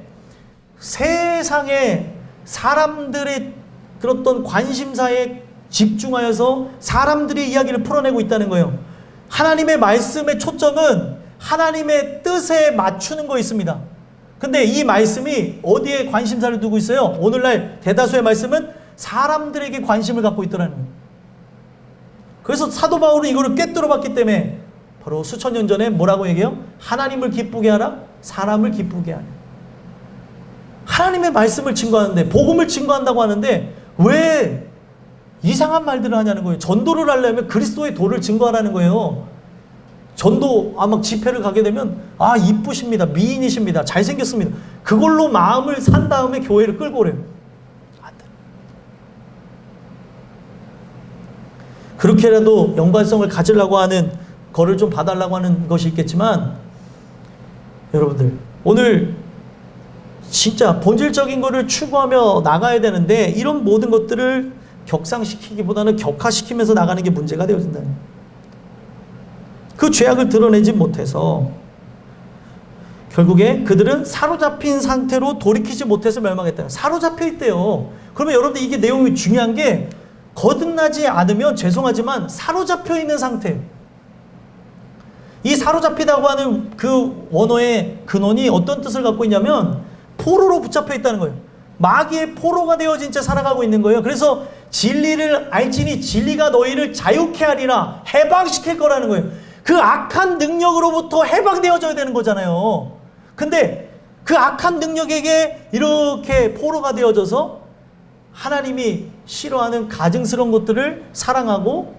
Speaker 2: 세상에 사람들의 그런 관심사에 집중하여서 사람들의 이야기를 풀어내고 있다는 거예요. 하나님의 말씀의 초점은 하나님의 뜻에 맞추는 거 있습니다. 근데 이 말씀이 어디에 관심사를 두고 있어요? 오늘날 대다수의 말씀은 사람들에게 관심을 갖고 있더라는 거예요. 그래서 사도 바울은 이거를 꿰뚫어 봤기 때문에 바로 수천 년 전에 뭐라고 얘기해요? 하나님을 기쁘게 하라, 사람을 기쁘게 하라. 하나님의 말씀을 증거하는데, 복음을 증거한다고 하는데 왜 이상한 말들을 하냐는 거예요. 전도를 하려면 그리스도의 도를 증거하라는 거예요. 전도 막 집회를 가게 되면 이쁘십니다, 미인이십니다, 잘생겼습니다, 그걸로 마음을 산 다음에 교회를 끌고 오래요. 안 돼. 그렇게라도 연관성을 가지려고 하는 거를 좀 봐달라고 하는 것이 있겠지만, 여러분들 오늘 진짜 본질적인 거를 추구하며 나가야 되는데, 이런 모든 것들을 격상시키기보다는 격화시키면서 나가는 게 문제가 되어진다는 거예요. 그 죄악을 드러내지 못해서 결국에 그들은 사로잡힌 상태로 돌이키지 못해서 멸망했다. 사로잡혀 있대요. 그러면 여러분들 이게 내용이 중요한 게, 거듭나지 않으면 죄송하지만 사로잡혀 있는 상태. 이 사로잡히다고 하는 그 원어의 근원이 어떤 뜻을 갖고 있냐면 포로로 붙잡혀 있다는 거예요. 마귀의 포로가 되어진 채 살아가고 있는 거예요. 그래서 진리를 알지니 진리가 너희를 자유케 하리라, 해방시킬 거라는 거예요. 그 악한 능력으로부터 해방되어져야 되는 거잖아요. 근데 그 악한 능력에게 이렇게 포로가 되어져서 하나님이 싫어하는 가증스러운 것들을 사랑하고,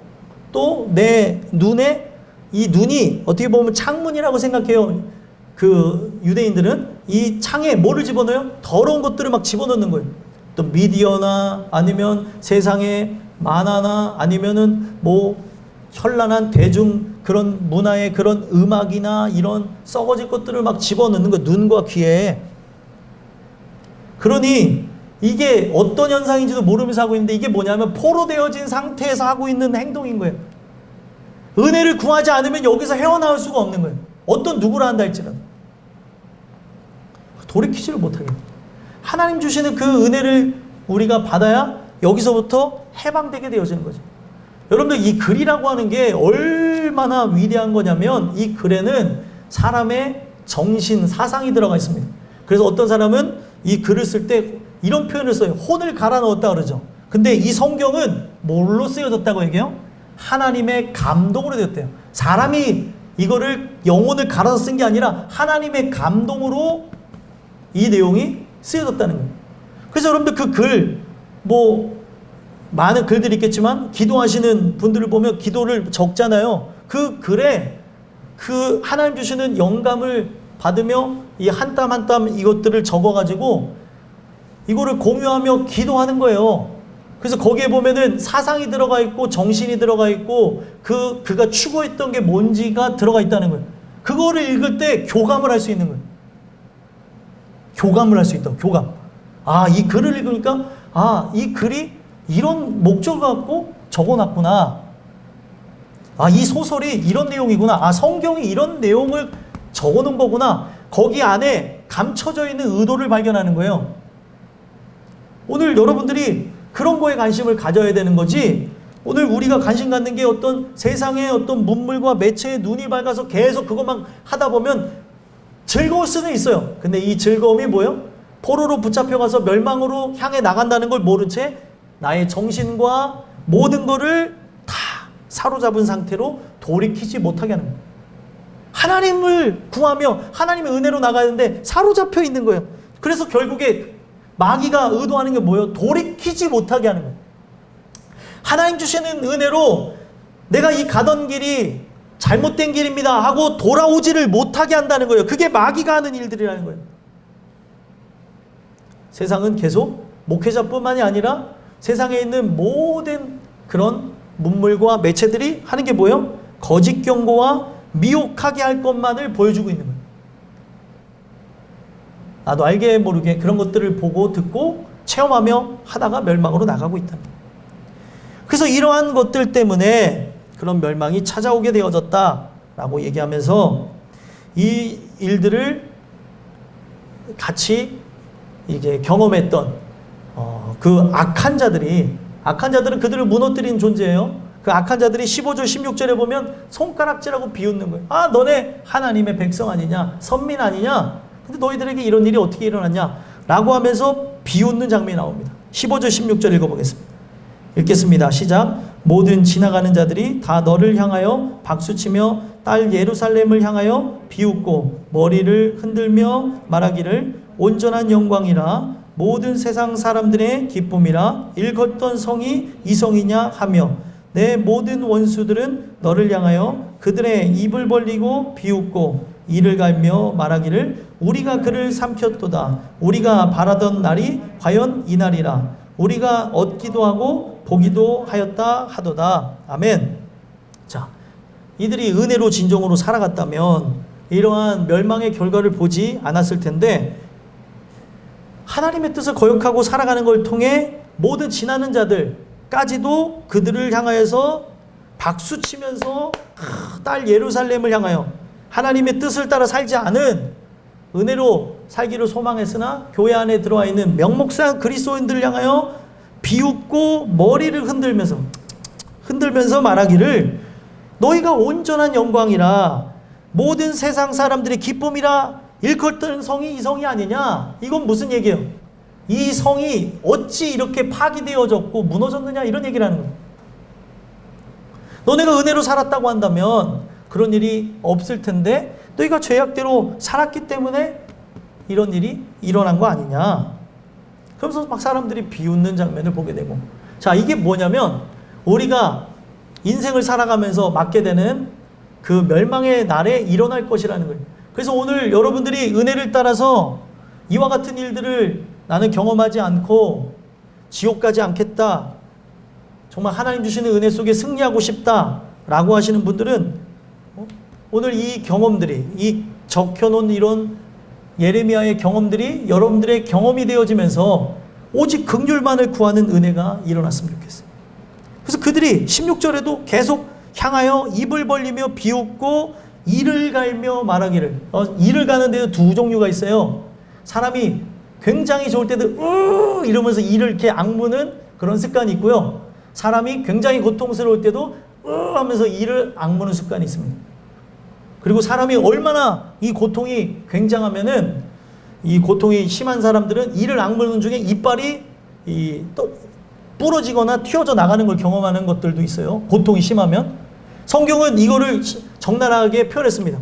Speaker 2: 또 내 눈에, 이 눈이 어떻게 보면 창문이라고 생각해요. 그 유대인들은 이 창에 뭐를 집어넣어요? 더러운 것들을 막 집어넣는 거예요. 또 미디어나 아니면 세상의 만화나 아니면은 뭐 현란한 대중 그런 문화의 그런 음악이나 이런 썩어질 것들을 막 집어넣는 거예요. 눈과 귀에. 그러니 이게 어떤 현상인지도 모르면서 하고 있는데, 이게 뭐냐면 포로되어진 상태에서 하고 있는 행동인 거예요. 은혜를 구하지 않으면 여기서 헤어나올 수가 없는 거예요. 어떤 누구라 한다 할지라도. 돌이키지를 못하게. 하나님 주시는 그 은혜를 우리가 받아야 여기서부터 해방되게 되어지는 거죠. 여러분들 이 글이라고 하는 게 얼마나 위대한 거냐면, 이 글에는 사람의 정신, 사상이 들어가 있습니다. 그래서 어떤 사람은 이 글을 쓸 때 이런 표현을 써요. 혼을 갈아 넣었다 그러죠. 근데 이 성경은 뭘로 쓰여졌다고 얘기해요? 하나님의 감동으로 되었대요. 사람이 이거를 영혼을 갈아서 쓴 게 아니라 하나님의 감동으로 이 내용이 쓰여졌다는 거예요. 그래서 여러분들 그 글, 많은 글들이 있겠지만 기도하시는 분들을 보면 기도를 적잖아요. 그 글에 그 하나님 주시는 영감을 받으며 이 한 땀 한 땀 이것들을 적어가지고 이거를 공유하며 기도하는 거예요. 그래서 거기에 보면은 사상이 들어가 있고 정신이 들어가 있고 그가 추구했던 게 뭔지가 들어가 있다는 거예요. 그거를 읽을 때 교감을 할 수 있는 거예요. 교감을 할 수 있다. 교감. 이 글을 읽으니까 이 글이 이런 목적을 갖고 적어놨구나. 이 소설이 이런 내용이구나. 성경이 이런 내용을 적어놓은 거구나. 거기 안에 감춰져 있는 의도를 발견하는 거예요. 오늘 여러분들이 그런 거에 관심을 가져야 되는 거지, 오늘 우리가 관심 갖는 게 어떤 세상의 어떤 문물과 매체에 눈이 밝아서 계속 그것만 하다 보면 즐거울 수는 있어요. 근데 이 즐거움이 뭐예요? 포로로 붙잡혀가서 멸망으로 향해 나간다는 걸 모른 채 나의 정신과 모든 거를 다 사로잡은 상태로 돌이키지 못하게 하는 거예요. 하나님을 구하며 하나님의 은혜로 나가는데 사로잡혀 있는 거예요. 그래서 결국에 마귀가 의도하는 게 뭐예요? 돌이키지 못하게 하는 거예요. 하나님 주시는 은혜로 내가 이 가던 길이 잘못된 길입니다 하고 돌아오지를 못하게 한다는 거예요. 그게 마귀가 하는 일들이라는 거예요. 세상은 계속 목회자뿐만이 아니라 세상에 있는 모든 그런 문물과 매체들이 하는 게 뭐예요? 거짓 경고와 미혹하게 할 것만을 보여주고 있는 거예요. 나도 알게 모르게 그런 것들을 보고 듣고 체험하며 하다가 멸망으로 나가고 있다. 그래서 이러한 것들 때문에 그런 멸망이 찾아오게 되어졌다라고 얘기하면서 이 일들을 같이 이제 경험했던 그 악한 자들은 그들을 무너뜨린 존재예요. 그 악한 자들이 15절 16절에 보면 손가락질하고 비웃는 거예요. 너네 하나님의 백성 아니냐, 선민 아니냐, 근데 너희들에게 이런 일이 어떻게 일어났냐 라고 하면서 비웃는 장면이 나옵니다. 15절 16절 읽어보겠습니다. 읽겠습니다. 시작. 모든 지나가는 자들이 다 너를 향하여 박수치며 딸 예루살렘을 향하여 비웃고 머리를 흔들며 말하기를 온전한 영광이라 모든 세상 사람들의 기쁨이라 일컫던 성이 이 성이냐 하며 내 모든 원수들은 너를 향하여 그들의 입을 벌리고 비웃고 이를 갈며 말하기를 우리가 그를 삼켰도다. 우리가 바라던 날이 과연 이 날이라. 우리가 얻기도 하고 보기도 하였다 하도다. 아멘. 자, 이들이 은혜로 진정으로 살아갔다면 이러한 멸망의 결과를 보지 않았을 텐데 하나님의 뜻을 거역하고 살아가는 걸 통해 모든 지나는 자들까지도 그들을 향하여서 박수치면서 딸 예루살렘을 향하여 하나님의 뜻을 따라 살지 않은 은혜로 살기를 소망했으나 교회 안에 들어와 있는 명목상 그리스도인들을 향하여 비웃고 머리를 흔들면서 말하기를 너희가 온전한 영광이라 모든 세상 사람들의 기쁨이라 일컬던 성이 이 성이 아니냐? 이건 무슨 얘기예요? 이 성이 어찌 이렇게 파기되어졌고 무너졌느냐 이런 얘기를 하는 거예요. 너네가 은혜로 살았다고 한다면 그런 일이 없을 텐데 너희가 죄악대로 살았기 때문에 이런 일이 일어난 거 아니냐. 그러면서 막 사람들이 비웃는 장면을 보게 되고, 자, 이게 뭐냐면 우리가 인생을 살아가면서 맞게 되는 그 멸망의 날에 일어날 것이라는 거예요. 그래서 오늘 여러분들이 은혜를 따라서 이와 같은 일들을 나는 경험하지 않고 지옥 가지 않겠다, 정말 하나님 주시는 은혜 속에 승리하고 싶다 라고 하시는 분들은 오늘 이 경험들이, 이 적혀놓은 이런 예레미야의 경험들이 여러분들의 경험이 되어지면서 오직 긍휼만을 구하는 은혜가 일어났으면 좋겠어요. 그래서 그들이 16절에도 계속 향하여 입을 벌리며 비웃고 이를 갈며 말하기를, 이를 가는 데도 두 종류가 있어요. 사람이 굉장히 좋을 때도 이러면서 이를 이렇게 악무는 그런 습관이 있고요. 사람이 굉장히 고통스러울 때도 하면서 이를 악무는 습관이 있습니다. 그리고 사람이 얼마나 이 고통이 굉장하면은, 이 고통이 심한 사람들은 이를 악무는 중에 이빨이 또 부러지거나 튀어져 나가는 걸 경험하는 것들도 있어요. 고통이 심하면. 성경은 이거를 적나라하게 표현했습니다.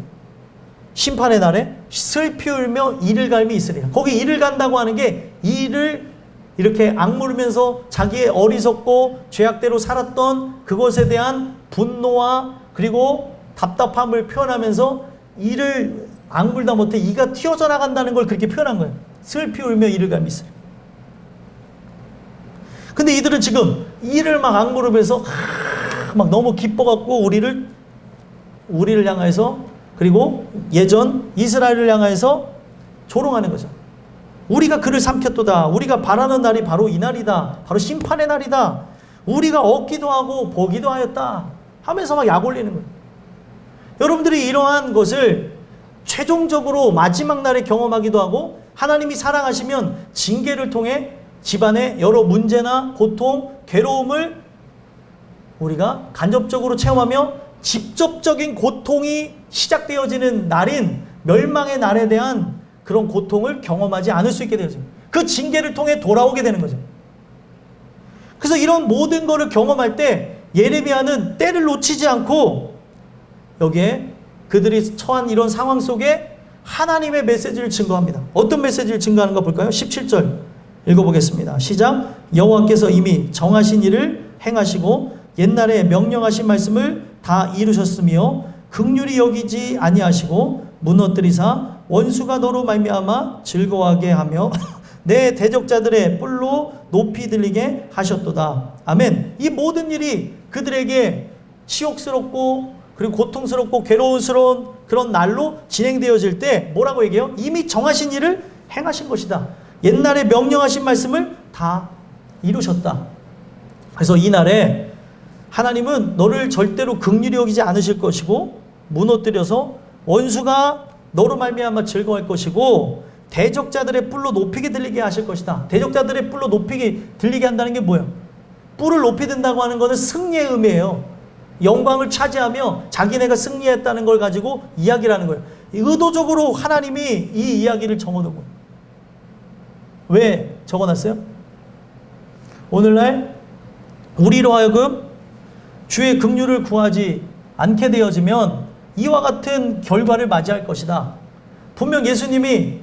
Speaker 2: 심판의 날에 슬피 울며 이를 갈미 있으리라. 거기 이를 간다고 하는 게 이를 이렇게 악물으면서 자기의 어리석고 죄악대로 살았던 그것에 대한 분노와 그리고 답답함을 표현하면서 이를 악물다 못해 이가 튀어져 나간다는 걸 그렇게 표현한 거예요. 슬피 울며 이를 갈미 있으리라. 근데 이들은 지금 이를 막 악물으면서 막 너무 기뻐갖고 우리를 향해서, 그리고 예전 이스라엘을 향해서 조롱하는 거죠. 우리가 그를 삼켰도다. 우리가 바라는 날이 바로 이 날이다. 바로 심판의 날이다. 우리가 얻기도 하고 보기도 하였다 하면서 막 약올리는 거예요. 여러분들이 이러한 것을 최종적으로 마지막 날에 경험하기도 하고, 하나님이 사랑하시면 징계를 통해 집안의 여러 문제나 고통, 괴로움을 우리가 간접적으로 체험하며 직접적인 고통이 시작되어지는 날인 멸망의 날에 대한 그런 고통을 경험하지 않을 수 있게 되어집니다. 그 징계를 통해 돌아오게 되는 거죠. 그래서 이런 모든 것을 경험할 때 예레미야는 때를 놓치지 않고 여기에 그들이 처한 이런 상황 속에 하나님의 메시지를 증거합니다. 어떤 메시지를 증거하는가 볼까요? 17절 읽어보겠습니다. 시작. 여호와께서 이미 정하신 일을 행하시고 옛날에 명령하신 말씀을 다 이루셨으며 긍휼히 여기지 아니하시고 무너뜨리사 원수가 너로 말미암아 즐거워하게 하며 내 대적자들의 뿔로 높이 들리게 하셨도다. 아멘. 이 모든 일이 그들에게 치욕스럽고 그리고 고통스럽고 괴로운스러운 그런 날로 진행되어질 때 뭐라고 얘기해요? 이미 정하신 일을 행하신 것이다. 옛날에 명령하신 말씀을 다 이루셨다. 그래서 이 날에 하나님은 너를 절대로 긍휼히 여기지 않으실 것이고 무너뜨려서 원수가 너로 말미암아 즐거워할 것이고 대적자들의 뿔로 높이게 들리게 하실 것이다. 대적자들의 뿔로 높이게 들리게 한다는 게 뭐예요? 뿔을 높이 든다고 하는 것은 승리의 의미예요. 영광을 차지하며 자기네가 승리했다는 걸 가지고 이야기를 하는 거예요. 의도적으로 하나님이 이 이야기를 적어놓은 거예요. 왜 적어놨어요? 오늘날 우리로 하여금 주의 긍휼을 구하지 않게 되어지면 이와 같은 결과를 맞이할 것이다. 분명 예수님이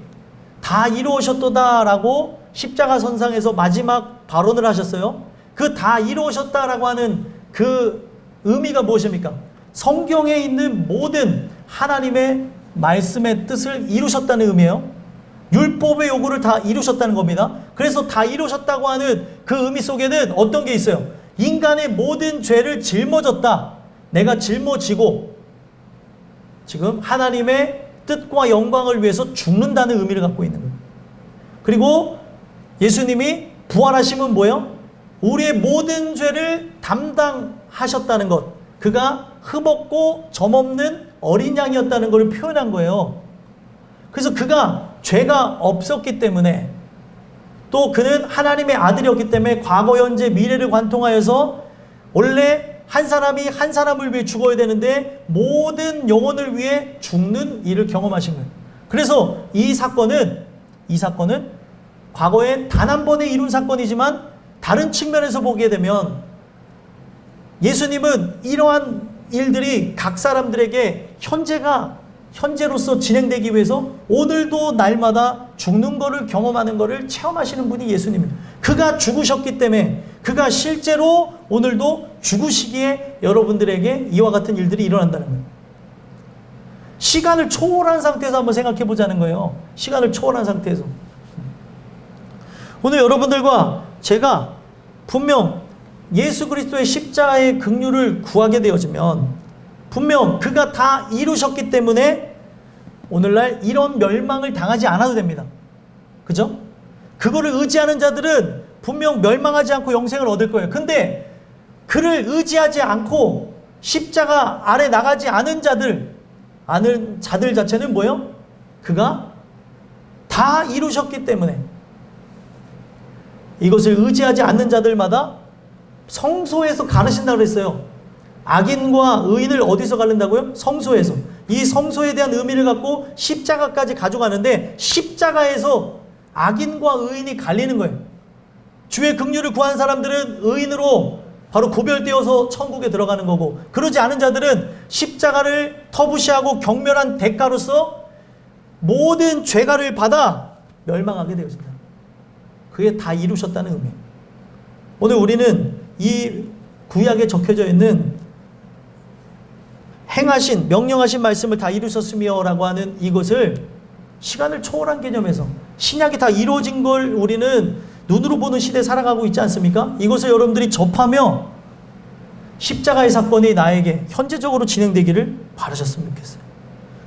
Speaker 2: 다 이루어졌도다라고 십자가 선상에서 마지막 발언을 하셨어요. 그 다 이루어졌다라고 하는 그 의미가 무엇입니까? 성경에 있는 모든 하나님의 말씀의 뜻을 이루셨다는 의미예요. 율법의 요구를 다 이루셨다는 겁니다. 그래서 다 이루셨다고 하는 그 의미 속에는 어떤 게 있어요? 인간의 모든 죄를 짊어졌다. 내가 짊어지고 지금 하나님의 뜻과 영광을 위해서 죽는다는 의미를 갖고 있는 거예요. 그리고 예수님이 부활하심은 뭐예요? 우리의 모든 죄를 담당하셨다는 것. 그가 흠없고 점없는 어린 양이었다는 것을 표현한 거예요. 그래서 그가 죄가 없었기 때문에 또 그는 하나님의 아들이었기 때문에 과거, 현재, 미래를 관통하여서 원래 한 사람이 한 사람을 위해 죽어야 되는데 모든 영혼을 위해 죽는 일을 경험하신 거예요. 그래서 이 사건은 과거에 단 한 번에 이룬 사건이지만 다른 측면에서 보게 되면 예수님은 이러한 일들이 각 사람들에게 현재로서 진행되기 위해서 오늘도 날마다 죽는 것을 경험하는 것을 체험하시는 분이 예수님입니다. 그가 죽으셨기 때문에 그가 실제로 오늘도 죽으시기에 여러분들에게 이와 같은 일들이 일어난다는 거예요. 시간을 초월한 상태에서 한번 생각해 보자는 거예요. 시간을 초월한 상태에서. 오늘 여러분들과 제가 분명 예수 그리스도의 십자가의 긍휼을 구하게 되어지면 분명 그가 다 이루셨기 때문에 오늘날 이런 멸망을 당하지 않아도 됩니다. 그죠? 그거를 의지하는 자들은 분명 멸망하지 않고 영생을 얻을 거예요. 근데 그를 의지하지 않고 십자가 아래 나가지 않은 자들 자체는 뭐예요? 그가 다 이루셨기 때문에 이것을 의지하지 않는 자들마다 성소에서 가르신다고 그랬어요. 악인과 의인을 어디서 가른다고요? 성소에서. 이 성소에 대한 의미를 갖고 십자가까지 가져가는데 십자가에서 악인과 의인이 갈리는 거예요. 주의 긍휼을 구한 사람들은 의인으로 바로 구별되어서 천국에 들어가는 거고, 그러지 않은 자들은 십자가를 터부시하고 경멸한 대가로서 모든 죄가를 받아 멸망하게 되어진다. 그게 다 이루셨다는 의미예요. 오늘 우리는 이 구약에 적혀져 있는 행하신, 명령하신 말씀을 다 이루셨으며 라고 하는 이것을 시간을 초월한 개념에서 신약이 다 이루어진 걸 우리는 눈으로 보는 시대에 살아가고 있지 않습니까? 이것을 여러분들이 접하며 십자가의 사건이 나에게 현재적으로 진행되기를 바라셨으면 좋겠어요.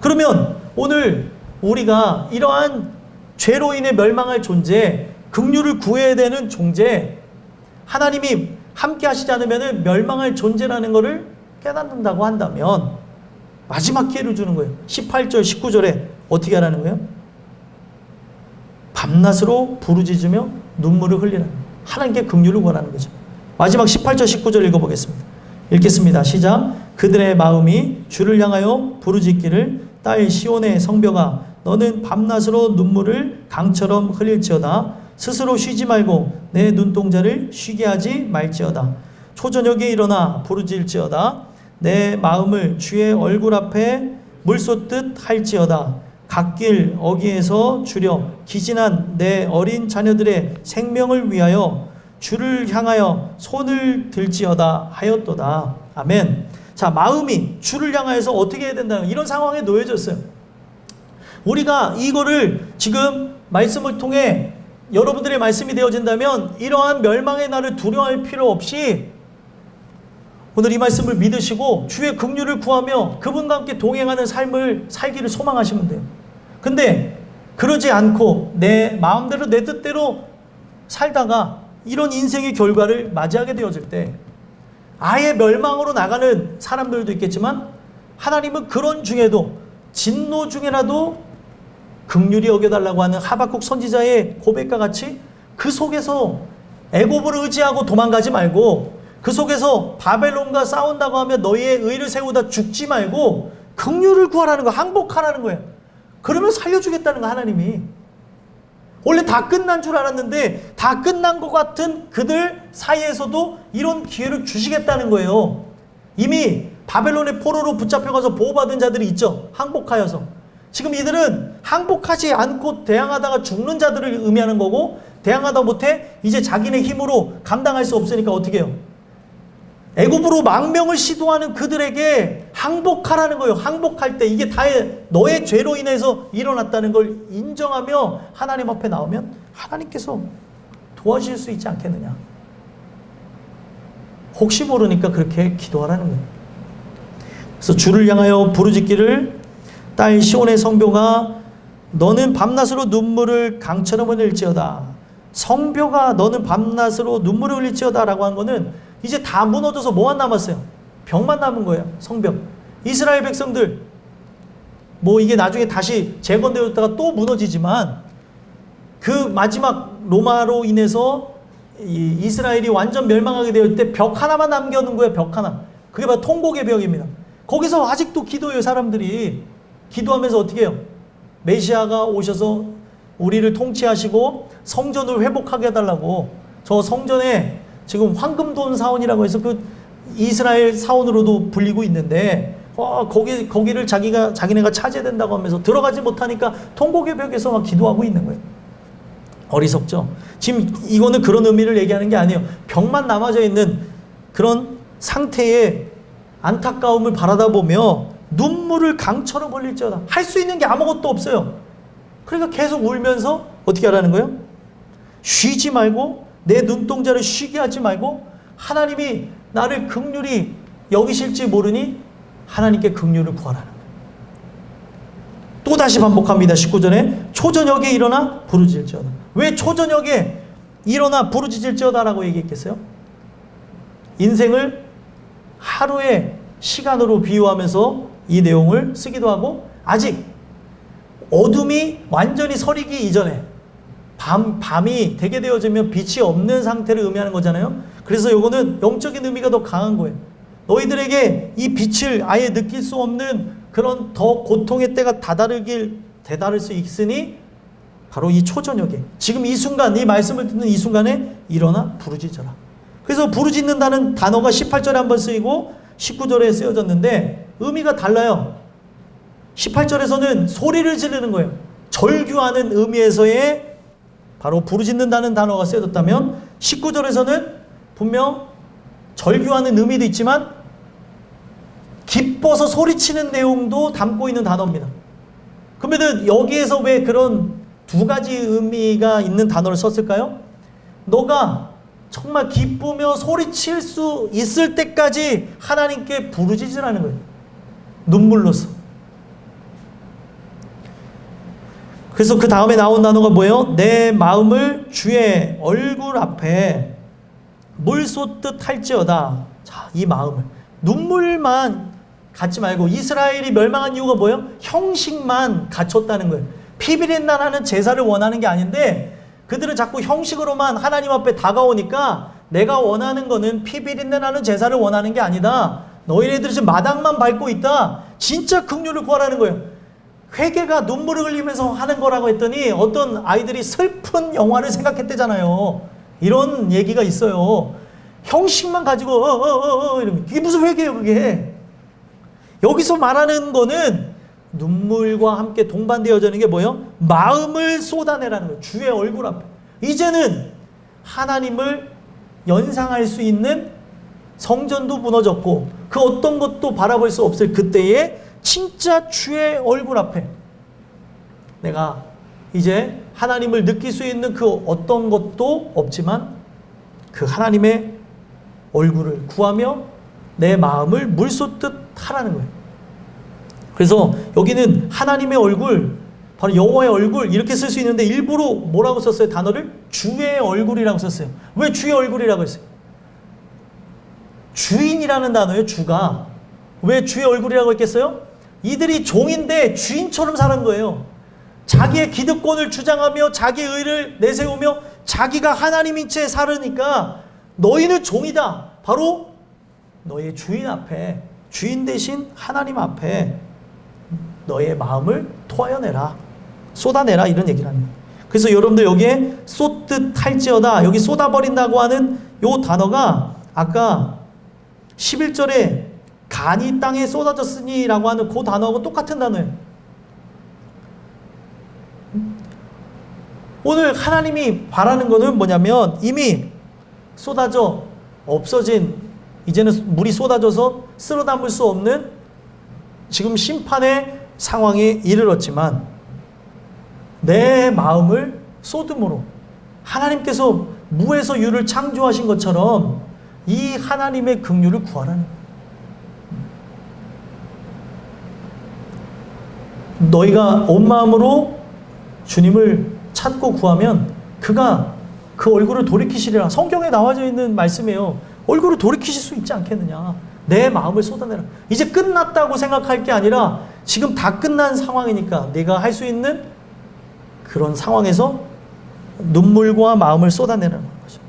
Speaker 2: 그러면 오늘 우리가 이러한 죄로 인해 멸망할 존재, 긍휼을 구해야 되는 존재, 하나님이 함께 하시지 않으면 멸망할 존재라는 것을 깨닫는다고 한다면 마지막 기회를 주는 거예요. 18절 19절에 어떻게 하라는 거예요? 밤낮으로 부르짖으며 눈물을 흘리라는 거예요. 하나님께 긍휼을 구하라는 거죠. 마지막 18절 19절 읽어보겠습니다. 읽겠습니다. 시작. 그들의 마음이 주를 향하여 부르짖기를 딸 시온의 성벽아 너는 밤낮으로 눈물을 강처럼 흘릴지어다. 스스로 쉬지 말고 내 눈동자를 쉬게 하지 말지어다. 초저녁에 일어나 부르짖을지어다. 내 마음을 주의 얼굴 앞에 물쏟듯 할지어다. 갓길 어귀에서 주려 기진한 내 어린 자녀들의 생명을 위하여 주를 향하여 손을 들지어다 하였도다. 아멘. 자, 마음이 주를 향하여서 어떻게 해야 된다는 이런 상황에 놓여졌어요. 우리가 이거를 지금 말씀을 통해 여러분들의 말씀이 되어진다면 이러한 멸망의 날을 두려워할 필요 없이 오늘 이 말씀을 믿으시고 주의 긍휼을 구하며 그분과 함께 동행하는 삶을 살기를 소망하시면 돼요. 근데 그러지 않고 내 마음대로 내 뜻대로 살다가 이런 인생의 결과를 맞이하게 되어질 때 아예 멸망으로 나가는 사람들도 있겠지만 하나님은 그런 중에도 진노 중에라도 긍휼히 여겨달라고 하는 하박국 선지자의 고백과 같이 그 속에서 애굽을 의지하고 도망가지 말고 그 속에서 바벨론과 싸운다고 하면 너희의 의를 세우다 죽지 말고 긍휼을 구하라는 거, 항복하라는 거예요. 그러면 살려주겠다는 거 하나님이. 원래 다 끝난 줄 알았는데 다 끝난 것 같은 그들 사이에서도 이런 기회를 주시겠다는 거예요. 이미 바벨론의 포로로 붙잡혀가서 보호받은 자들이 있죠. 항복하여서. 지금 이들은 항복하지 않고 대항하다가 죽는 자들을 의미하는 거고, 대항하다 못해 이제 자기네 힘으로 감당할 수 없으니까 어떻게 해요? 애굽으로 망명을 시도하는 그들에게 항복하라는 거예요. 항복할 때 이게 다 너의 죄로 인해서 일어났다는 걸 인정하며 하나님 앞에 나오면 하나님께서 도와주실 수 있지 않겠느냐. 혹시 모르니까 그렇게 기도하라는 거예요. 그래서 주를 향하여 부르짖기를 딸 시온의 성벽아 너는 밤낮으로 눈물을 강처럼 흘릴지어다. 성벽아 너는 밤낮으로 눈물을 흘릴지어다 라고 한 거는 이제 다 무너져서 뭐만 남았어요? 벽만 남은 거예요. 성벽. 이스라엘 백성들 뭐 이게 나중에 다시 재건되었다가 또 무너지지만 그 마지막 로마로 인해서 이스라엘이 완전 멸망하게 되었을 때 벽 하나만 남겨놓은 거예요. 벽 하나. 그게 바로 통곡의 벽입니다. 거기서 아직도 기도해요. 사람들이 기도하면서 어떻게 해요? 메시아가 오셔서 우리를 통치하시고 성전을 회복하게 해달라고. 저 성전에 지금 황금돈 사원이라고 해서 그 이스라엘 사원으로도 불리고 있는데 거기를 자기네가 차지된다고 하면서 들어가지 못하니까 통곡의 벽에서 막 기도하고 있는 거예요. 어리석죠. 지금 이거는 그런 의미를 얘기하는 게 아니에요. 벽만 남아져 있는 그런 상태의 안타까움을 바라다 보며 눈물을 강처럼 흘릴지어다. 할 수 있는 게 아무것도 없어요. 그러니까 계속 울면서 어떻게 하라는 거예요? 쉬지 말고 내 눈동자를 쉬게 하지 말고 하나님이 나를 긍휼히 여기실지 모르니 하나님께 긍휼을 구하라는 거예요. 또 다시 반복합니다. 19절에 초저녁에 일어나 부르짖을지어다. 왜 초저녁에 일어나 부르짖을지어다 라고 얘기했겠어요? 인생을 하루의 시간으로 비유하면서 이 내용을 쓰기도 하고 아직 어둠이 완전히 서리기 이전에 밤이 되게 되어지면 빛이 없는 상태를 의미하는 거잖아요. 그래서 요거는 영적인 의미가 더 강한 거예요. 너희들에게 이 빛을 아예 느낄 수 없는 그런 더 고통의 때가 다다를 수 있으니 바로 이 초저녁에 지금 이 순간 이 말씀을 듣는 이 순간에 일어나 부르짖어라. 그래서 부르짖는다는 단어가 18절에 한번 쓰이고 19절에 쓰여졌는데 의미가 달라요. 18절에서는 소리를 지르는 거예요. 절규하는 의미에서의 바로 부르짖는다는 단어가 쓰여졌다면 19절에서는 분명 절규하는 의미도 있지만 기뻐서 소리치는 내용도 담고 있는 단어입니다. 그러면 여기에서 왜 그런 두 가지 의미가 있는 단어를 썼을까요? 너가 정말 기쁘며 소리칠 수 있을 때까지 하나님께 부르짖으라는 거예요. 눈물로써. 그래서 그 다음에 나온 단어가 뭐예요? 내 마음을 주의 얼굴 앞에 물 쏟듯 할지어다. 자, 이 마음을. 눈물만 갖지 말고 이스라엘이 멸망한 이유가 뭐예요? 형식만 갖췄다는 거예요. 피비린내나는 제사를 원하는 게 아닌데 그들은 자꾸 형식으로만 하나님 앞에 다가오니까 내가 원하는 거는 피비린내나는 제사를 원하는 게 아니다. 너희네들이 지금 마당만 밟고 있다. 진짜 긍휼을 구하라는 거예요. 회개가 눈물을 흘리면서 하는 거라고 했더니 어떤 아이들이 슬픈 영화를 생각했대잖아요. 이런 얘기가 있어요. 형식만 가지고 이러면 그게 무슨 회개예요 그게. 여기서 말하는 거는 눈물과 함께 동반되어지는 게 뭐예요? 마음을 쏟아내라는 거예요. 주의 얼굴 앞에. 이제는 하나님을 연상할 수 있는 성전도 무너졌고 그 어떤 것도 바라볼 수 없을 그때에 진짜 주의 얼굴 앞에 내가 이제 하나님을 느낄 수 있는 그 어떤 것도 없지만 그 하나님의 얼굴을 구하며 내 마음을 물 쏟듯 하라는 거예요. 그래서 여기는 하나님의 얼굴, 바로 여호와의 얼굴 이렇게 쓸 수 있는데 일부러 뭐라고 썼어요? 단어를 주의 얼굴이라고 썼어요. 왜 주의 얼굴이라고 했어요? 주인이라는 단어예요. 주가. 왜 주의 얼굴이라고 했겠어요? 이들이 종인데 주인처럼 사는 거예요. 자기의 기득권을 주장하며 자기의 의를 내세우며 자기가 하나님인 채 살으니까 너희는 종이다. 바로 너의 주인 앞에, 주인 대신 하나님 앞에 너의 마음을 토하여내라. 쏟아내라. 이런 얘기를 합니다. 그래서 여러분들 여기에 쏟듯 할지어다. 여기 쏟아버린다고 하는 요 단어가 아까 11절에 간이 땅에 쏟아졌으니 라고 하는 그 단어하고 똑같은 단어예요. 오늘 하나님이 바라는 거는 뭐냐면 이미 쏟아져 없어진, 이제는 물이 쏟아져서 쓸어 담을 수 없는 지금 심판의 상황에 이르렀지만 내 마음을 쏟음으로 하나님께서 무에서 유를 창조하신 것처럼 이 하나님의 긍휼을 구하라는 거예요. 너희가 온 마음으로 주님을 찾고 구하면 그가 그 얼굴을 돌이키시리라. 성경에 나와져 있는 말씀이에요. 얼굴을 돌이키실 수 있지 않겠느냐. 내 마음을 쏟아내라. 이제 끝났다고 생각할 게 아니라 지금 다 끝난 상황이니까 내가 할 수 있는 그런 상황에서 눈물과 마음을 쏟아내라는 거죠.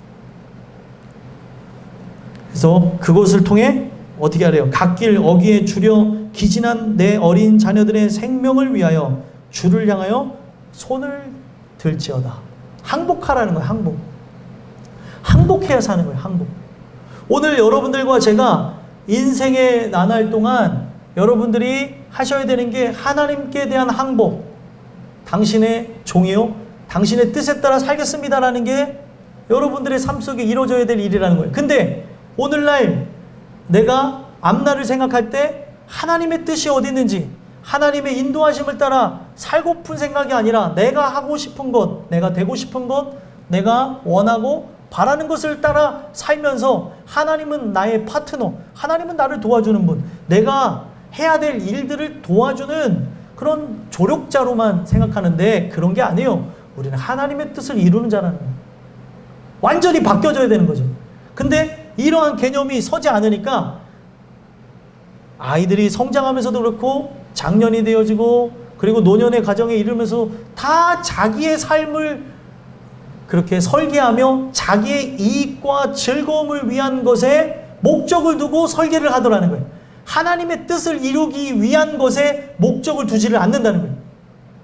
Speaker 2: 그래서 그것을 통해 어떻게 하래요? 갓길 어귀에 줄여 기진한 내 어린 자녀들의 생명을 위하여 주를 향하여 손을 들지어다. 항복하라는 거예요. 항복. 항복해야 사는 거예요. 항복. 오늘 여러분들과 제가 인생의 나날 동안 여러분들이 하셔야 되는 게 하나님께 대한 항복. 당신의 종이요, 당신의 뜻에 따라 살겠습니다라는 게 여러분들의 삶 속에 이루어져야 될 일이라는 거예요. 근데 오늘날 내가 앞날을 생각할 때 하나님의 뜻이 어디 있는지, 하나님의 인도하심을 따라 살고픈 생각이 아니라 내가 하고 싶은 것, 내가 되고 싶은 것, 내가 원하고 바라는 것을 따라 살면서 하나님은 나의 파트너, 하나님은 나를 도와주는 분, 내가 해야 될 일들을 도와주는 그런 조력자로만 생각하는데 그런 게 아니에요. 우리는 하나님의 뜻을 이루는 자라는 거예요. 완전히 바뀌어져야 되는 거죠. 근데 이러한 개념이 서지 않으니까 아이들이 성장하면서도 그렇고 장년이 되어지고 그리고 노년의 가정에 이르면서 다 자기의 삶을 그렇게 설계하며 자기의 이익과 즐거움을 위한 것에 목적을 두고 설계를 하더라는 거예요. 하나님의 뜻을 이루기 위한 것에 목적을 두지를 않는다는 거예요.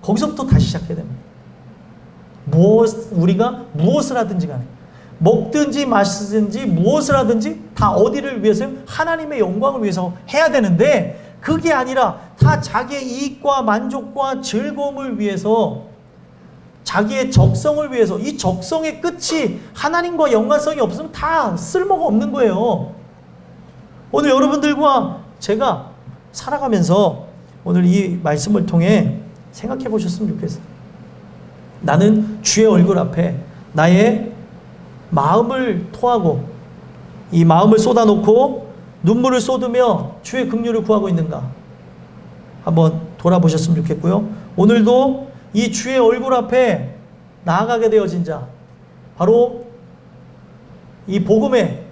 Speaker 2: 거기서부터 다시 시작해야 됩니다. 우리가 무엇을 하든지 간에 먹든지 마시든지 무엇을 하든지 다 어디를 위해서요? 하나님의 영광을 위해서 해야 되는데 그게 아니라 다 자기의 이익과 만족과 즐거움을 위해서 자기의 적성을 위해서 이 적성의 끝이 하나님과 연관성이 없으면 다 쓸모가 없는 거예요. 오늘 여러분들과 제가 살아가면서 오늘 이 말씀을 통해 생각해 보셨으면 좋겠어요. 나는 주의 얼굴 앞에 나의 마음을 토하고 이 마음을 쏟아놓고 눈물을 쏟으며 주의 긍휼을 구하고 있는가 한번 돌아보셨으면 좋겠고요. 오늘도 이 주의 얼굴 앞에 나아가게 되어진 자, 바로 이 복음의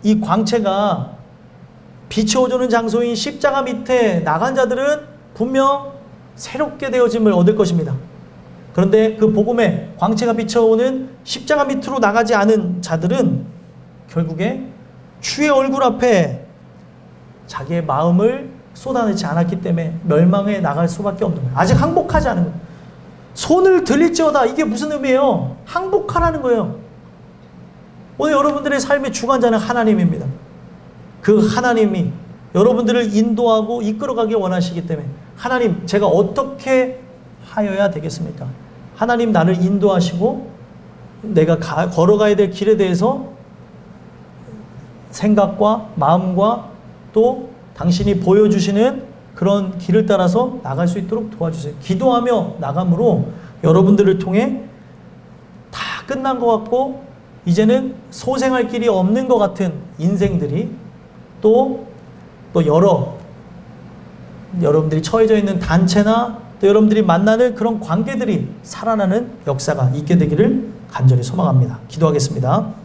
Speaker 2: 이 광채가 비추어주는 장소인 십자가 밑에 나간 자들은 분명 새롭게 되어짐을 얻을 것입니다. 그런데 그 복음의 광채가 비춰오는 십자가 밑으로 나가지 않은 자들은 결국에 주의 얼굴 앞에 자기의 마음을 쏟아내지 않았기 때문에 멸망에 나갈 수밖에 없는 거예요. 아직 항복하지 않은 거예요. 손을 들릴지어다. 이게 무슨 의미예요? 항복하라는 거예요. 오늘 여러분들의 삶의 주관자는 하나님입니다. 그 하나님이 여러분들을 인도하고 이끌어가길 원하시기 때문에 하나님, 제가 어떻게 하여야 되겠습니까? 하나님 나를 인도하시고 내가 걸어가야 될 길에 대해서 생각과 마음과 또 당신이 보여주시는 그런 길을 따라서 나갈 수 있도록 도와주세요. 기도하며 나감으로 여러분들을 통해 다 끝난 것 같고 이제는 소생할 길이 없는 것 같은 인생들이 또 여러분들이 처해져 있는 단체나 또 여러분들이 만나는 그런 관계들이 살아나는 역사가 있게 되기를 간절히 소망합니다. 기도하겠습니다.